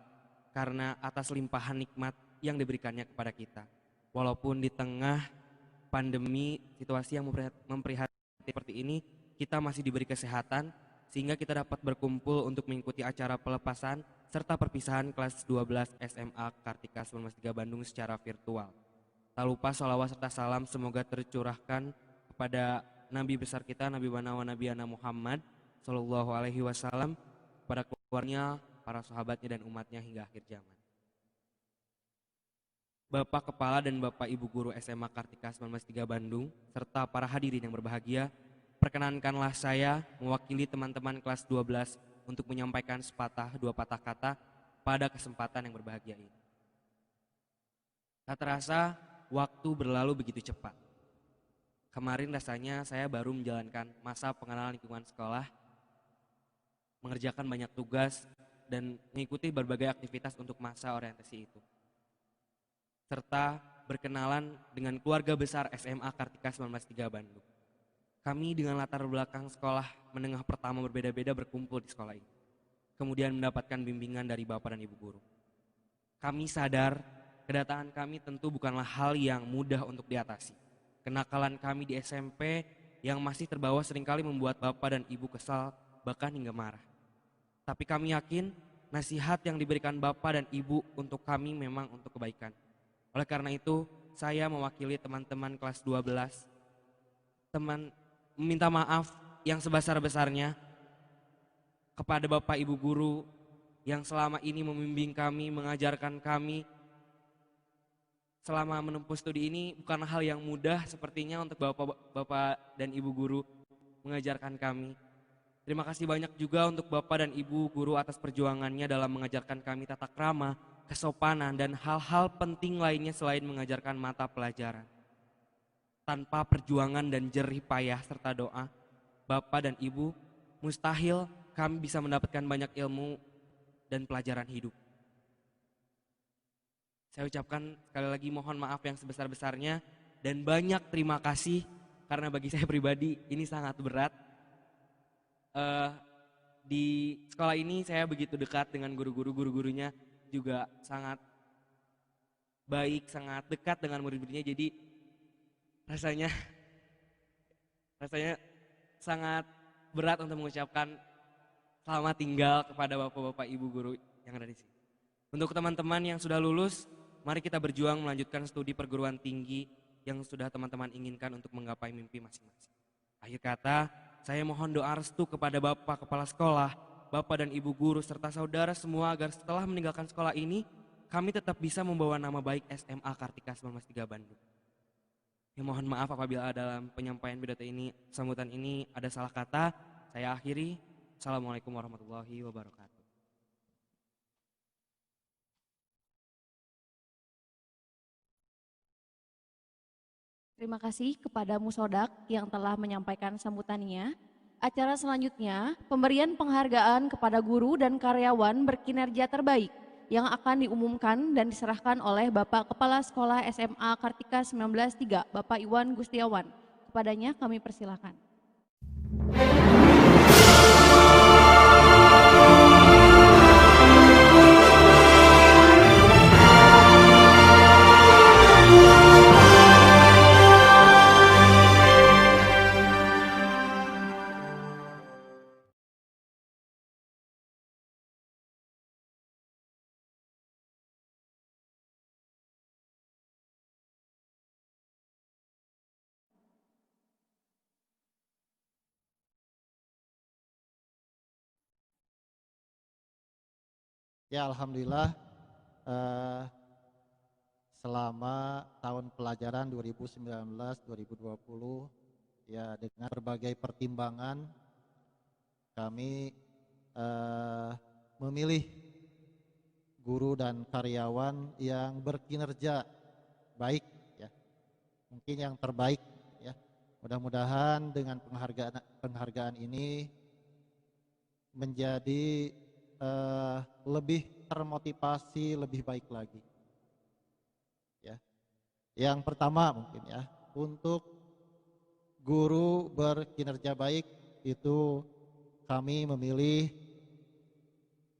karena atas limpahan nikmat yang diberikannya kepada kita. Walaupun di tengah pandemi, situasi yang memprihatinkan seperti ini, kita masih diberi kesehatan sehingga kita dapat berkumpul untuk mengikuti acara pelepasan serta perpisahan kelas 12 SMA Kartika 193 Bandung secara virtual. Tak lupa sholawat serta salam semoga tercurahkan kepada Nabi besar kita, Nabi mana wa Nabiyana Muhammad Sallallahu Alaihi Wasallam, kepada keluarganya, para sahabatnya dan umatnya hingga akhir zaman. Bapak Kepala dan Bapak Ibu Guru SMA Kartika 193 Bandung, serta para hadirin yang berbahagia, perkenankanlah saya mewakili teman-teman kelas 12 untuk menyampaikan sepatah dua patah kata pada kesempatan yang berbahagia ini. Tak terasa waktu berlalu begitu cepat. Kemarin rasanya saya baru menjalankan masa pengenalan lingkungan sekolah, mengerjakan banyak tugas, dan mengikuti berbagai aktivitas untuk masa orientasi itu. Serta berkenalan dengan keluarga besar SMA Kartika 193 Bandung. Kami dengan latar belakang sekolah menengah pertama berbeda-beda berkumpul di sekolah ini. Kemudian mendapatkan bimbingan dari Bapak dan Ibu Guru. Kami sadar kedatangan kami tentu bukanlah hal yang mudah untuk diatasi. Kenakalan kami di SMP yang masih terbawa seringkali membuat Bapak dan Ibu kesal, bahkan hingga marah. Tapi kami yakin nasihat yang diberikan Bapak dan Ibu untuk kami memang untuk kebaikan. Oleh karena itu, saya mewakili teman-teman kelas 12, meminta maaf yang sebesar-besarnya kepada Bapak Ibu Guru yang selama ini membimbing kami, mengajarkan kami. Selama menempuh studi ini bukan hal yang mudah sepertinya untuk Bapak dan Ibu Guru mengajarkan kami. Terima kasih banyak juga untuk Bapak dan Ibu Guru atas perjuangannya dalam mengajarkan kami tata krama, kesopanan, dan hal-hal penting lainnya selain mengajarkan mata pelajaran. Tanpa perjuangan dan jerih payah serta doa Bapak dan Ibu, mustahil kami bisa mendapatkan banyak ilmu dan pelajaran hidup. Saya ucapkan sekali lagi mohon maaf yang sebesar-besarnya dan banyak terima kasih karena bagi saya pribadi ini sangat berat. Di sekolah ini saya begitu dekat dengan guru-gurunya juga sangat baik, sangat dekat dengan murid-muridnya, jadi rasanya sangat berat untuk mengucapkan selamat tinggal kepada Bapak-Bapak Ibu Guru yang ada di sini. Untuk teman-teman yang sudah lulus, mari kita berjuang melanjutkan studi perguruan tinggi yang sudah teman-teman inginkan untuk menggapai mimpi masing-masing. Akhir kata, saya mohon doa restu kepada Bapak Kepala Sekolah, Bapak dan Ibu Guru, serta saudara semua agar setelah meninggalkan sekolah ini, kami tetap bisa membawa nama baik SMA Kartika 193 Bandung. Ya, mohon maaf apabila dalam penyampaian pidato ini, sambutan ini ada salah kata. Saya akhiri. Assalamualaikum warahmatullahi wabarakatuh. Terima kasih kepada Musodak yang telah menyampaikan sambutannya. Acara selanjutnya, pemberian penghargaan kepada guru dan karyawan berkinerja terbaik yang akan diumumkan dan diserahkan oleh Bapak Kepala Sekolah SMA Kartika 193, Bapak Iwan Gustiawan. Kepadanya kami persilakan. Ya, alhamdulillah selama tahun pelajaran 2019-2020 ya, dengan berbagai pertimbangan kami memilih guru dan karyawan yang berkinerja baik ya, mungkin yang terbaik ya. Mudah-mudahan dengan penghargaan ini menjadi lebih termotivasi, lebih baik lagi. Ya. Yang pertama mungkin ya, untuk guru berkinerja baik itu kami memilih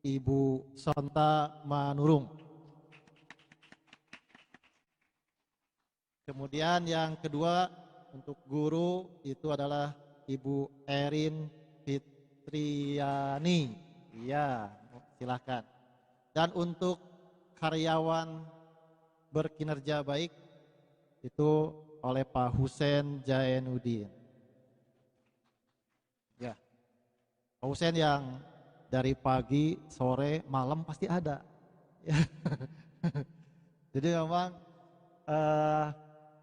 Ibu Sonta Manurung. Kemudian yang kedua untuk guru itu adalah Ibu Erin Fitriani. Iya, silakan. Dan untuk karyawan berkinerja baik itu oleh Pak Husen Jainuddin. Pausen yang dari pagi, sore, malam pasti ada. Ya. Jadi memang eh,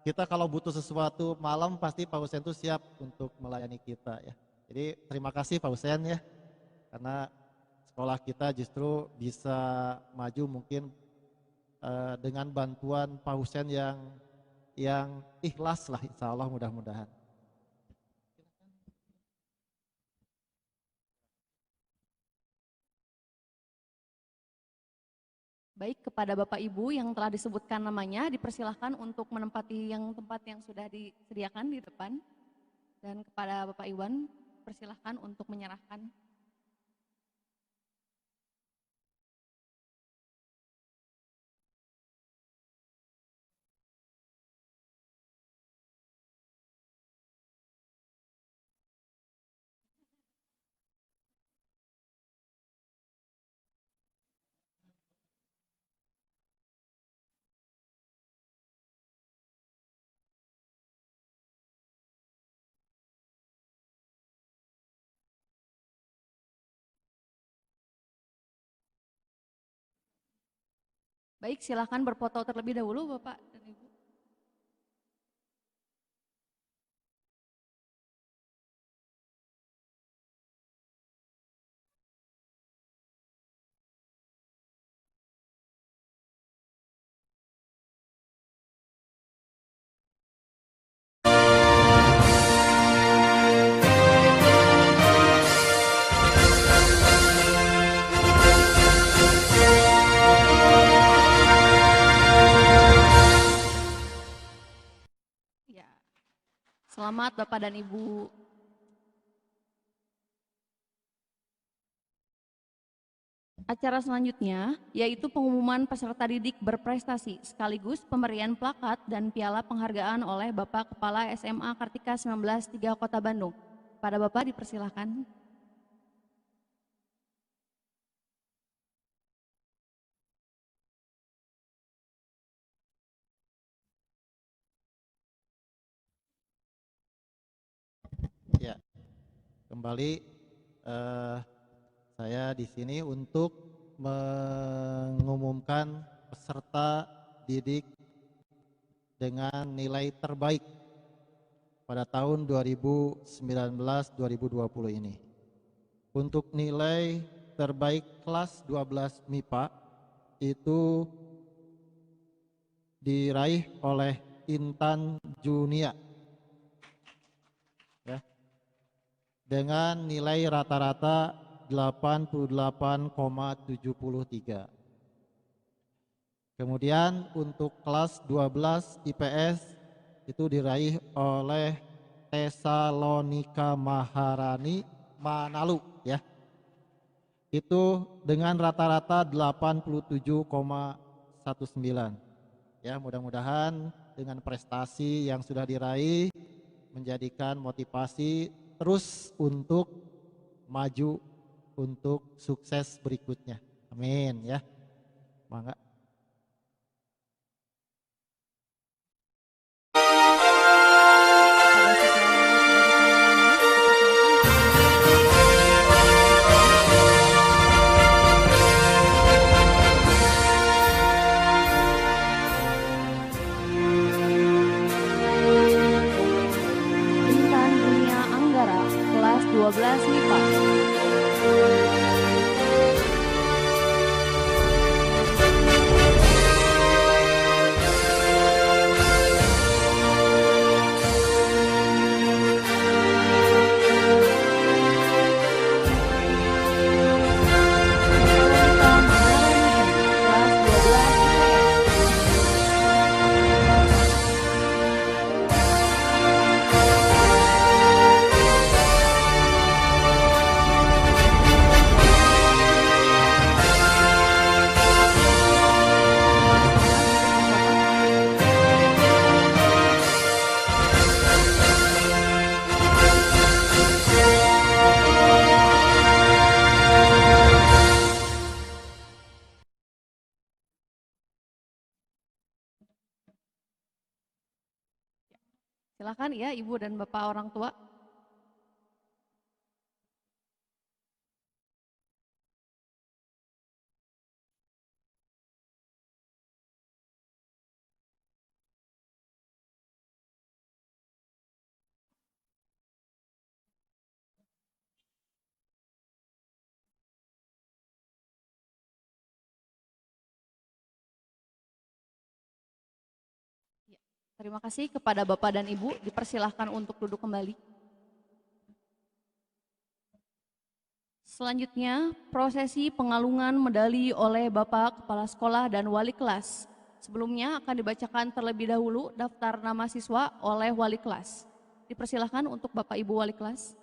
kita kalau butuh sesuatu malam pasti Pak Husen itu siap untuk melayani kita ya. Jadi terima kasih Pak Husen ya, karena sekolah kita justru bisa maju mungkin dengan bantuan Pak Husen yang ikhlas lah, insya Allah mudah-mudahan. Baik, kepada Bapak Ibu yang telah disebutkan namanya, dipersilahkan untuk menempati tempat yang sudah disediakan di depan. Dan kepada Bapak Iwan, persilahkan untuk menyerahkan. Baik, silakan berfoto terlebih dahulu Bapak dan Ibu. Ya. Selamat Bapak dan Ibu. Acara selanjutnya yaitu pengumuman peserta didik berprestasi sekaligus pemberian plakat dan piala penghargaan oleh Bapak Kepala SMA Kartika 19 3 Kota Bandung. Pada Bapak dipersilahkan. Ya, kembali saya di sini untuk mengumumkan peserta didik dengan nilai terbaik pada tahun 2019-2020 ini. Untuk nilai terbaik kelas 12 MIPA itu diraih oleh Intan Junia ya, dengan nilai rata-rata 88,73. Kemudian untuk kelas 12 IPS itu diraih oleh Tesalonika Maharani Manalu ya. Itu dengan rata-rata 87,19. Ya, mudah-mudahan dengan prestasi yang sudah diraih menjadikan motivasi terus untuk maju untuk sukses berikutnya. Amin ya. Mangga. Intan Dunia Anggara, kelas 12 MIPA. Veronica Maharani, kelas 12 IPS. Silakan ya Ibu dan Bapak orang tua. Terima kasih kepada Bapak dan Ibu, dipersilahkan untuk duduk kembali. Selanjutnya, prosesi pengalungan medali oleh Bapak Kepala Sekolah dan Wali Kelas. Sebelumnya akan dibacakan terlebih dahulu daftar nama siswa oleh Wali Kelas. Dipersilahkan untuk Bapak Ibu Wali Kelas.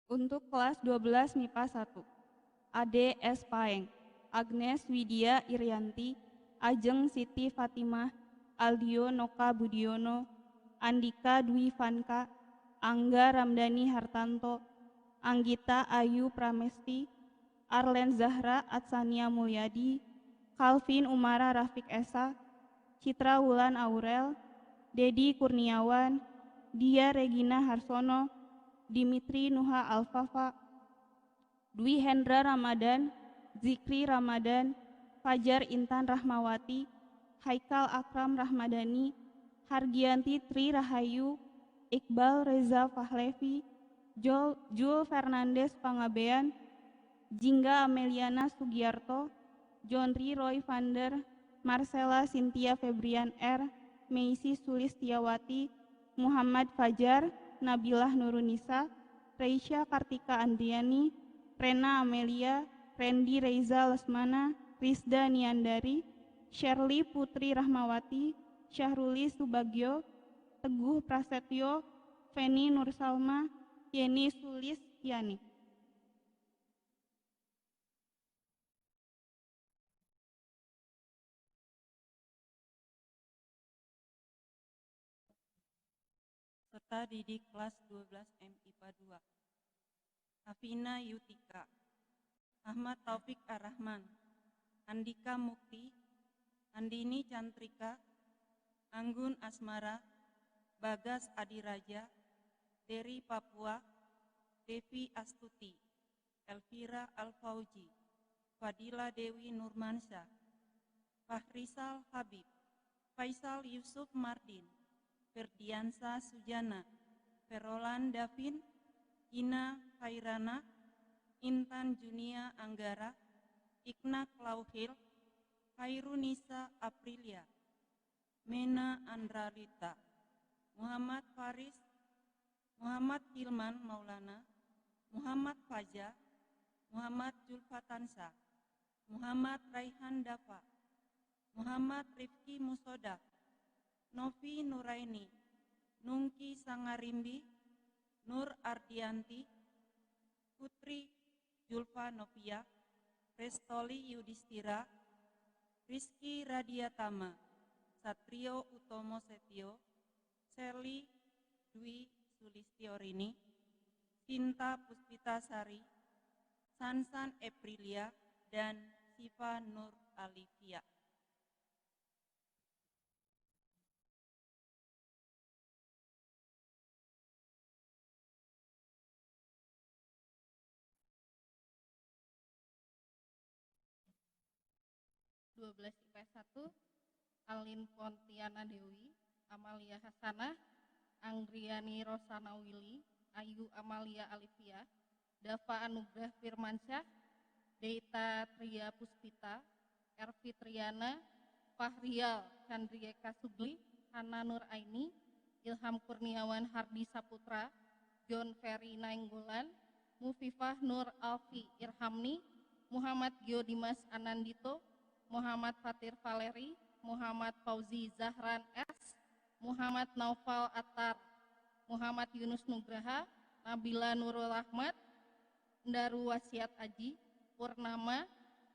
Untuk kelas 12 MIPA 1, Ade S. Paeng, Agnes Widya Irianti, Ajeng Siti Fatimah, Aldio Noka Budiono, Andika Dwi Vanka, Angga Ramdhani Hartanto, Anggita Ayu Pramesti, Arlen Zahra Atsania Mulyadi, Calvin Umara Rafiq Esa, Citra Wulan Aurel, Dedi Kurniawan, Dia Regina Harsono, Dimitri Nuha Alfafa, Dwi Hendra Ramadan, Zikri Ramadan, Fajar Intan Rahmawati, Haikal Akram Rahmadani, Hargianti Tri Rahayu, Iqbal Reza Fahlevi, Jul Fernandes Pangabean, Jingga Ameliana Sugiarto, Jonri Roy Vander, Marcella Cynthia Febrian R, Meisi Sulistiawati, Muhammad Fajar, Nabilah Nurunisa, Reisha Kartika Andriani, Rena Amelia, Randy Reza Lesmana, Rizda Niandari, Shirley Putri Rahmawati, Syahruli Subagio, Teguh Prasetyo, Feni Nursalma, Yeni Sulis Yani. Serta didik kelas 12 MIPA 2, Afina Yutika, Ahmad Taufik Ar-Rahman, Andika Mukti, Andini Cantrika, Anggun Asmara, Bagas Adiraja, Dery Papua, Devi Astuti, Elvira Alfauji, Fadila Dewi Nurmansyah, Fahrisal Habib, Faisal Yusuf Mardin, Ferdiansa Sujana, Ferolan Davin, Ina Khairana, Intan Junia Anggara, Ikna Klauhil, Khairunisa Aprilia, Mena Andralita, Muhammad Faris, Muhammad Hilman Maulana, Muhammad Faja, Muhammad Julfatansa, Muhammad Raihan Dafa, Muhammad Rifki Musodaf, Novi Nuraini, Nungki Sangarimbi, Nur Ardianti, Putri Julfa Novia, Restoli Yudhistira, Rizky Radiatama, Satrio Utomo Setio, Seli Dwi Sulistiorini, Sinta Puspita Sari, Sansan Eprilia, dan Siva Nur Alifia. IPS 1, Alin Pontiana Dewi, Amalia Hasanah, Anggriani Rosana Willy, Ayu Amalia Alivia, Dava Anugrah Firmansyah, Deita Tria Puspita, Ervi Triana, Fahrial Chandrieka Sugli, Hana Nur Aini, Ilham Kurniawan Hardi Saputra, John Ferry Nainggolan, Mufifah Nur Alfi Irhamni, Muhammad Gio Dimas Anandito, Muhammad Fatir Valeri, Muhammad Fauzi Zahran S, Muhammad Naufal Attar, Muhammad Yunus Nugraha, Nabila Nurul Ahmad, Ndaru Wasiat Aji, Purnama,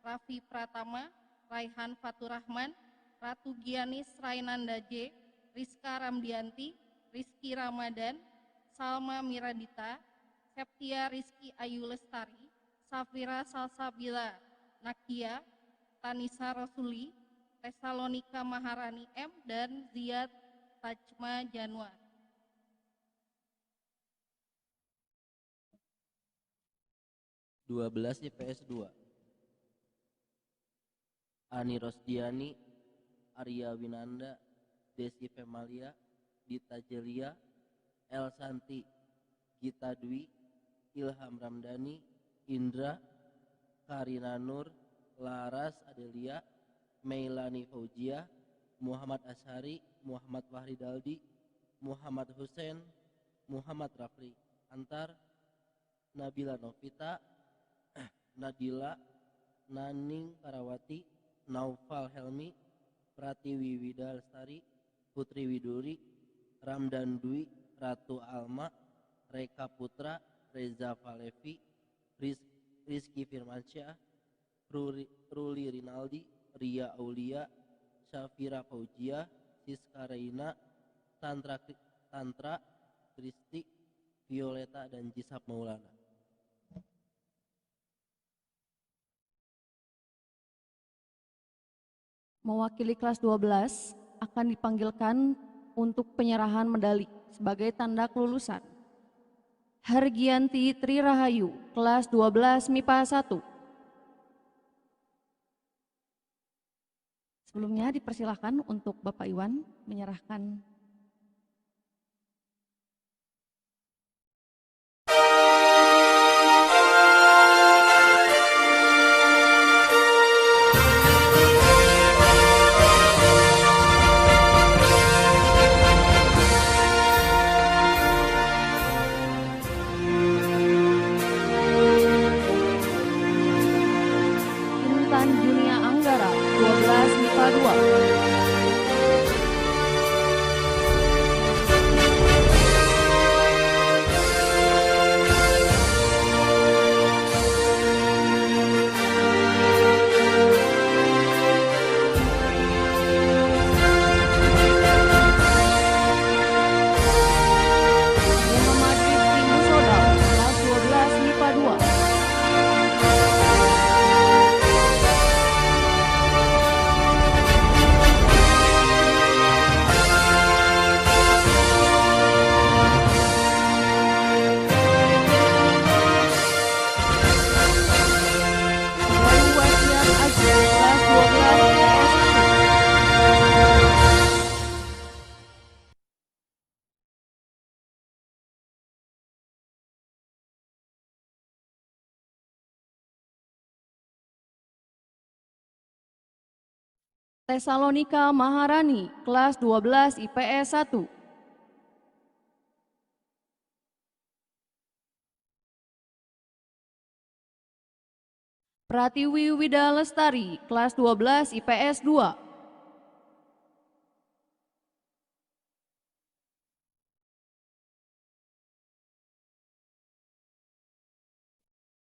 Raffi Pratama, Raihan Faturrahman, Ratu Gianis Rainanda J, Rizka Ramdianti, Rizky Ramadan, Salma Miradita, Septia Rizky Ayu Lestari, Safira Salsabila Nakia, Tanisa Rasuli, Tesalonika Maharani M, dan Ziyad Tajma Januar. IPS 2, Ani Rosdiani, Arya Winanda, Desi Femalia, Dita Jelia, El Santi, Gita Dwi, Ilham Ramdhani, Indra, Karina Nur, Laras Adelia, Meilani Fauzia, Muhammad Ashari, Muhammad Fahri Daldi, Muhammad Hussein, Muhammad Rafli Antar, Nabila Novita, Nadila, Naning Karawati, Naufal Helmi, Pratiwi Wida Lestari, Putri Widuri, Ramdan Dwi, Ratu Alma, Reka Putra, Reza Falevi, Rizky Firmansyah, Ruli Rinaldi, Ria Aulia, Syafira Fauzia, Siska Reina, Tantra Kristi, Violeta, dan Jisab Maulana. Mewakili kelas 12 akan dipanggilkan untuk penyerahan medali sebagai tanda kelulusan. Hargianti Tri Rahayu, kelas 12 MIPA 1. Sebelumnya dipersilakan untuk Bapak Iwan menyerahkan. Intan Junia Anggara, 12 MIPA 2. Muhammad Rifki Musodal, kelas 12 MIPA 2. Bayu Wasiat Aji, kelas 12 IPS 1. Tesalonika Maharani, kelas 12 IPS 1. Pratiwi Wida Lestari, kelas 12 IPS 2.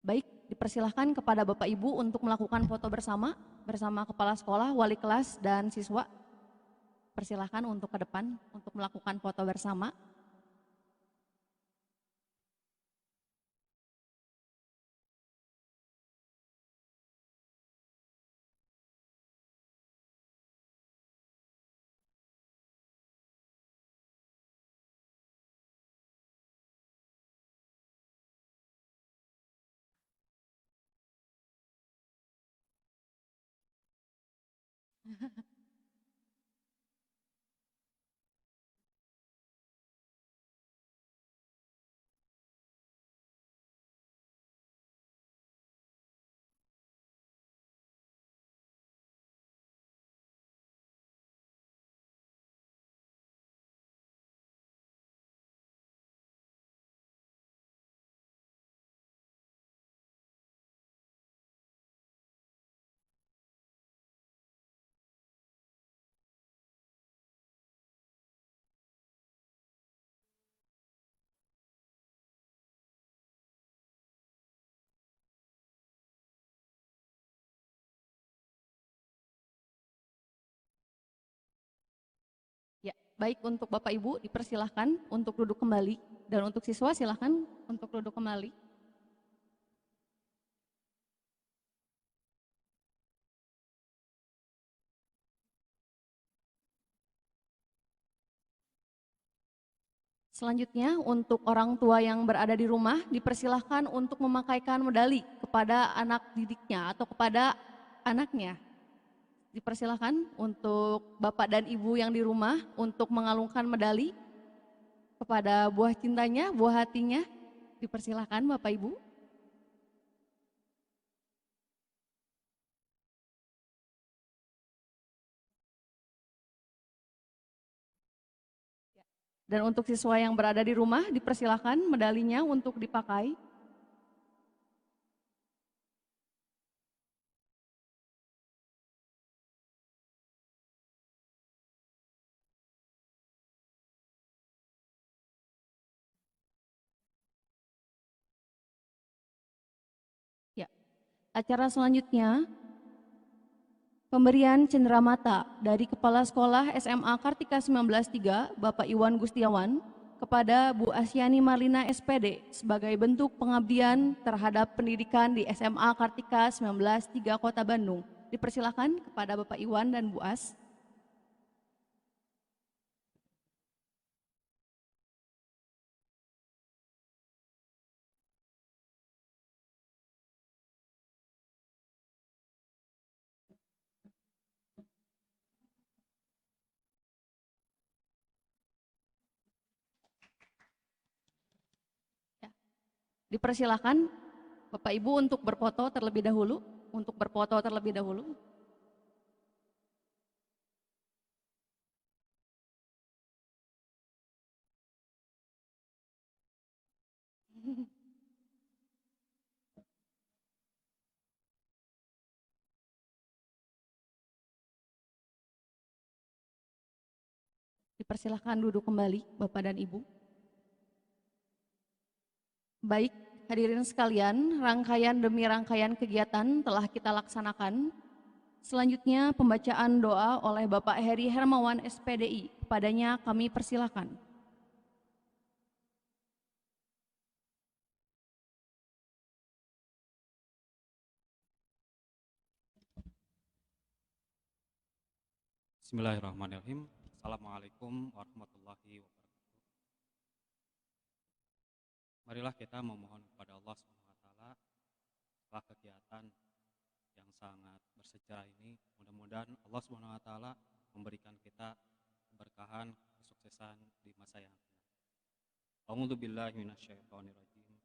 Baik, dipersilahkan kepada Bapak Ibu untuk melakukan foto bersama kepala sekolah, wali kelas, dan siswa. Persilahkan untuk ke depan untuk melakukan foto bersama. Ya, baik, untuk Bapak Ibu dipersilahkan untuk duduk kembali, dan untuk siswa silahkan untuk duduk kembali. Selanjutnya, untuk orang tua yang berada di rumah dipersilahkan untuk memakaikan medali kepada anak didiknya atau kepada anaknya. Dipersilahkan untuk Bapak dan Ibu yang di rumah untuk mengalungkan medali kepada buah cintanya, buah hatinya. Dipersilahkan Bapak Ibu. Dan untuk siswa yang berada di rumah, dipersilakan medalinya untuk dipakai. Ya, acara selanjutnya pemberian cenderamata dari Kepala Sekolah SMA Kartika 193 Bapak Iwan Gustiawan kepada Bu Asyani Marlina SPD sebagai bentuk pengabdian terhadap pendidikan di SMA Kartika 193 Kota Bandung. Dipersilakan kepada Bapak Iwan dan Bu As. Dipersilakan Bapak Ibu untuk berfoto terlebih dahulu, Dipersilakan duduk kembali Bapak dan Ibu. Baik, hadirin sekalian, rangkaian demi rangkaian kegiatan telah kita laksanakan. Selanjutnya pembacaan doa oleh Bapak Heri Hermawan SPDI. Kepadanya kami persilakan. Bismillahirrahmanirrahim. Assalamualaikum warahmatullahi wabarakatuh. Marilah kita memohon kepada Allah SWT setelah kegiatan yang sangat bersejarah ini, mudah-mudahan Allah SWT memberikan kita keberkahan, kesuksesan di masa yang akan datang. A'udzubillahi minasyaitonirrajim.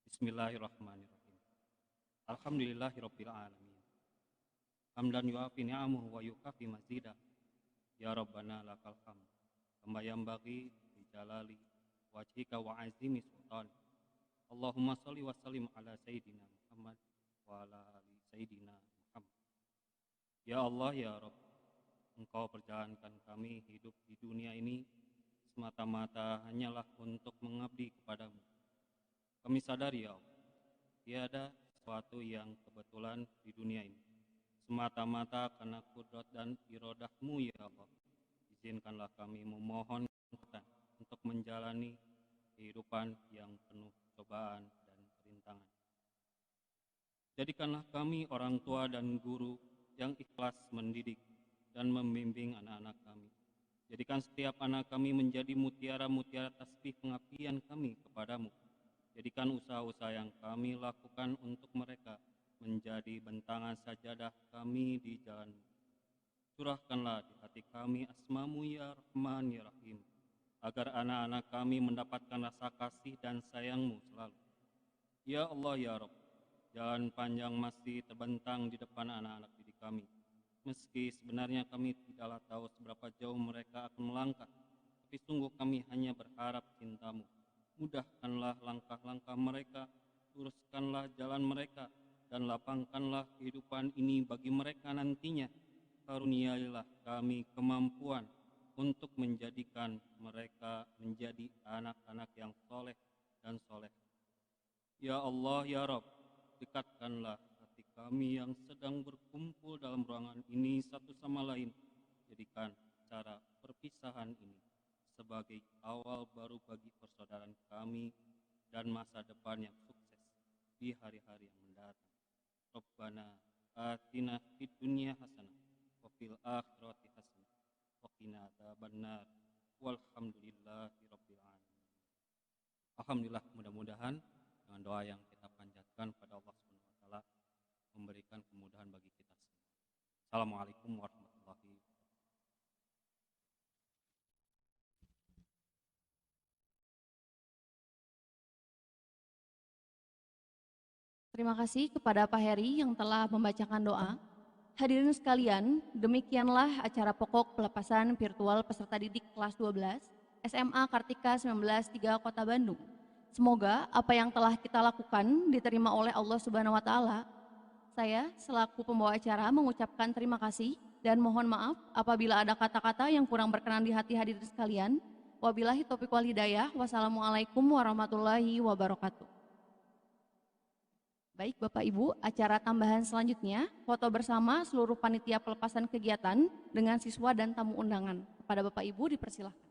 Bismillahirrahmanirrahim. Alhamdulillahirabbil alamin. Hamdan yuafi ni'amuhu wa yukafi mazidah. Ya Rabbana lakal hamd. Kama yanbaghi li jalali wajhika wa azimi sultan. Allahumma shalli wa sallim ala sayyidina Muhammad wa ala ali sayyidina Muhammad. Ya Allah ya Rabb, Engkau perjalankan kami hidup di dunia ini semata-mata hanyalah untuk mengabdi kepadamu. Kami sadari ya Allah, tiada sesuatu yang kebetulan di dunia ini, semata-mata karena kudrat dan irodahmu ya Allah. Izinkanlah kami memohon untuk menjalani kehidupan yang penuh cobaan dan rintangan. Jadikanlah kami orang tua dan guru yang ikhlas mendidik dan membimbing anak-anak kami. Jadikan setiap anak kami menjadi mutiara-mutiara tasbih pengabdian kami kepadamu. Jadikan usaha-usaha yang kami lakukan untuk mereka menjadi bentangan sajadah kami di jalan-Mu. Curahkanlah di hati kami asma-Mu ya Rahman ya Rahim, agar anak-anak kami mendapatkan rasa kasih dan sayang-Mu selalu. Ya Allah ya Rabb, jalan panjang masih terbentang di depan anak-anak didik kami. Meski sebenarnya kami tidaklah tahu seberapa jauh mereka akan melangkah, tapi sungguh kami hanya berharap cinta-Mu. Mudahkanlah langkah-langkah mereka, luruskanlah jalan mereka, dan lapangkanlah kehidupan ini bagi mereka nantinya. Karuniailah kami kemampuan untuk menjadikan mereka menjadi anak-anak yang soleh dan soleh. Ya Allah ya Rabb, dekatkanlah hati kami yang sedang berkumpul dalam ruangan ini satu sama lain. Jadikan cara perpisahan ini sebagai awal baru bagi persaudaraan kami dan masa depan yang sukses di hari-hari yang mendatang. Rabbana atina fid dunya hasanah wa fil akhirati hasanah wa qina adzabannar. Walhamdulillahi rabbil alamin. Alhamdulillah, mudah-mudahan dengan doa yang kita panjatkan pada Allah Subhanahu wa taala memberikan kemudahan bagi kita semua. Assalamualaikum warahmatullahi wabarakatuh. Terima kasih kepada Pak Heri yang telah membacakan doa. Hadirin sekalian, demikianlah acara pokok pelepasan virtual peserta didik kelas 12 SMA Kartika 193 Kota Bandung. Semoga apa yang telah kita lakukan diterima oleh Allah Subhanahu wa taala. Saya selaku pembawa acara mengucapkan terima kasih dan mohon maaf apabila ada kata-kata yang kurang berkenan di hati hadirin sekalian. Wabillahi taufiq wal hidayah. Wassalamualaikum warahmatullahi wabarakatuh. Baik Bapak Ibu, acara tambahan selanjutnya, foto bersama seluruh panitia pelepasan kegiatan dengan siswa dan tamu undangan. Kepada Bapak Ibu dipersilahkan.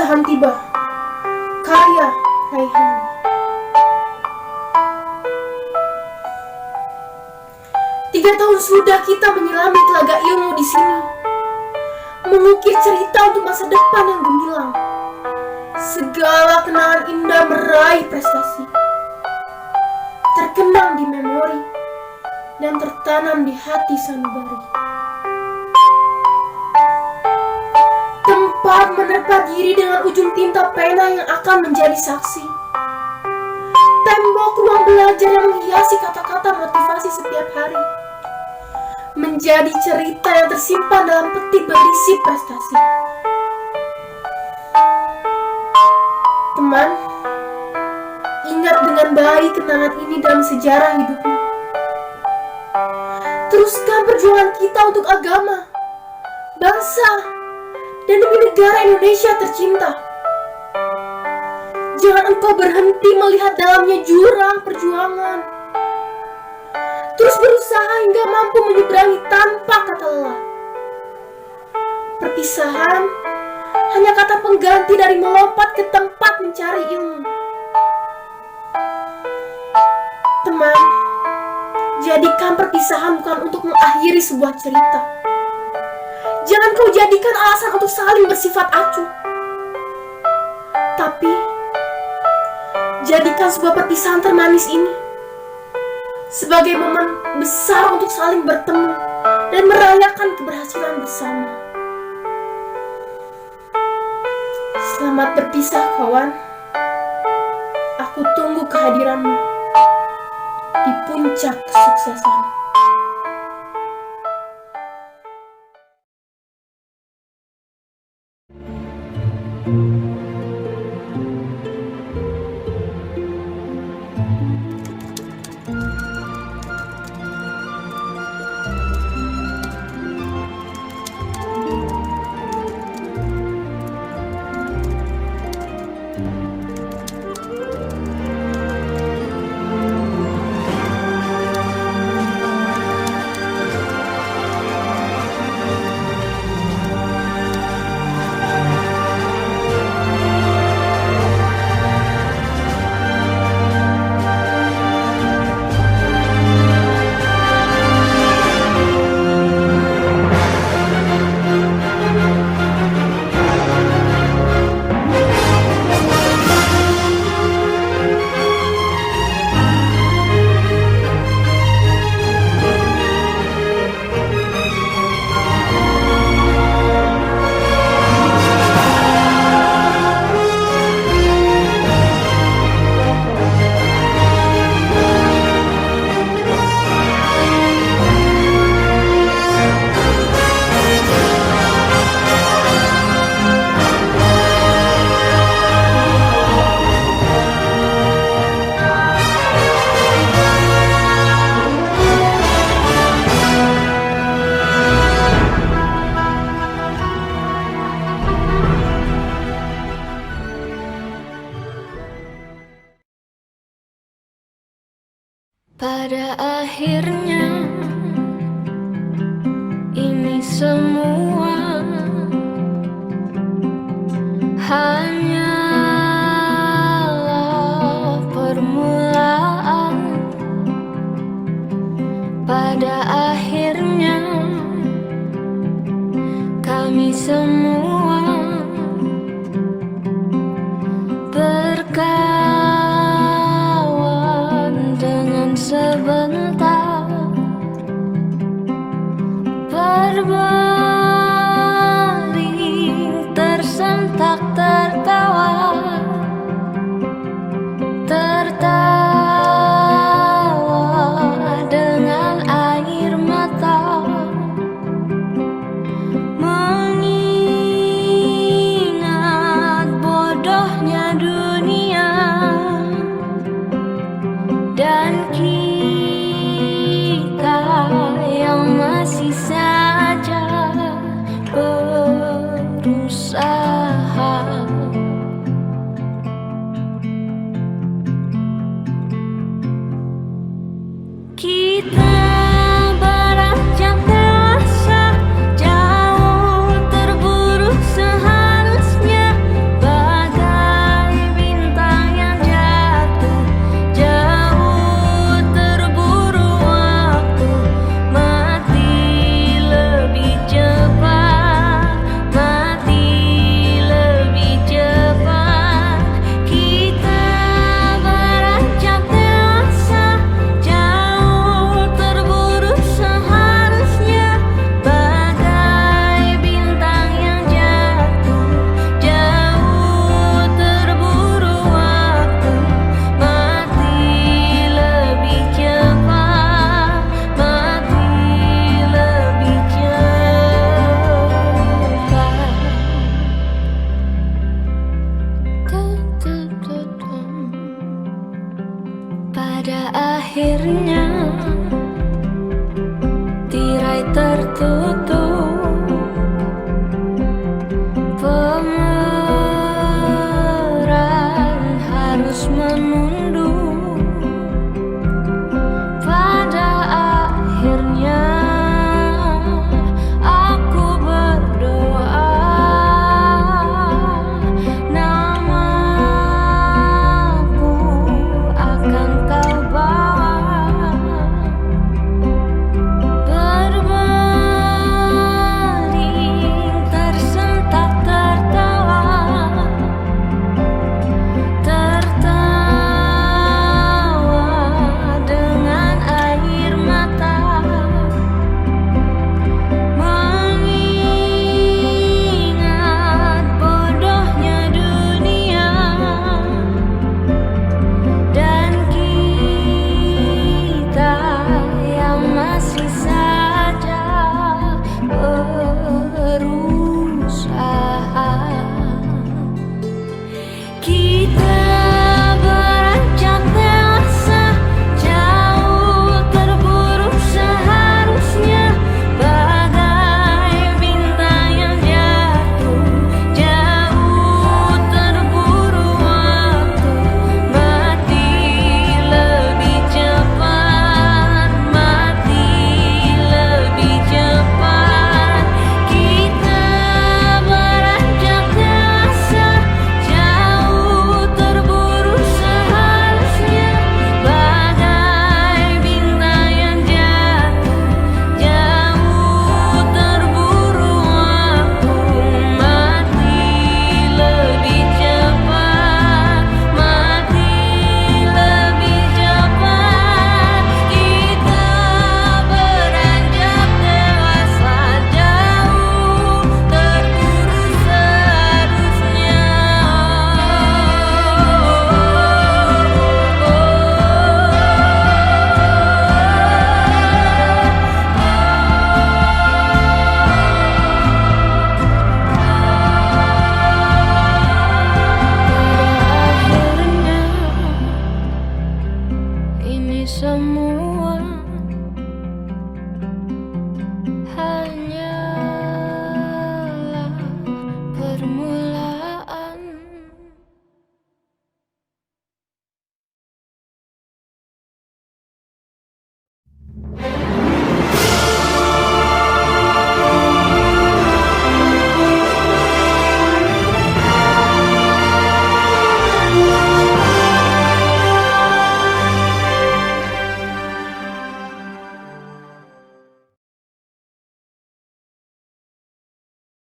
perpisahan tiba. Karya Raihani. Tiga tahun sudah kita menyelami telaga ilmu di sini, mengukir cerita untuk masa depan yang gemilang. Segala kenangan indah meraih prestasi, terkenang di memori dan tertanam di hati sanubari. Tempat menerpa diri dengan ujung tinta pena yang akan menjadi saksi. Tembok ruang belajar yang menghiasi kata-kata motivasi setiap hari, menjadi cerita yang tersimpan dalam peti berisi prestasi. Teman, ingat dengan baik kenangan ini dalam sejarah hidupmu. Teruskan perjuangan kita untuk agama, bangsa, dan demi negara Indonesia tercinta. Jangan engkau berhenti melihat dalamnya jurang perjuangan. Terus berusaha hingga mampu menyeberangi tanpa kata lelah. Perpisahan hanya kata pengganti dari melompat ke tempat mencari ilmu. Teman, jadikan perpisahan bukan untuk mengakhiri sebuah cerita. Jangan kau jadikan alasan untuk saling bersifat acuh. Tapi, jadikan sebuah perpisahan termanis ini sebagai momen besar untuk saling bertemu dan merayakan keberhasilan bersama. Selamat berpisah, kawan. Aku tunggu kehadiranmu di puncak kesuksesan. Pada akhirnya ini semua hanyalah permulaan. Pada akhirnya kami semua sebentar berbaling, tersentak, tertawa dengan air mata, mengingat bodohnya dunia dan kita yang masih saja berusaha. Kita beranjak dewasa, jauh terburu seharusnya. semuanya.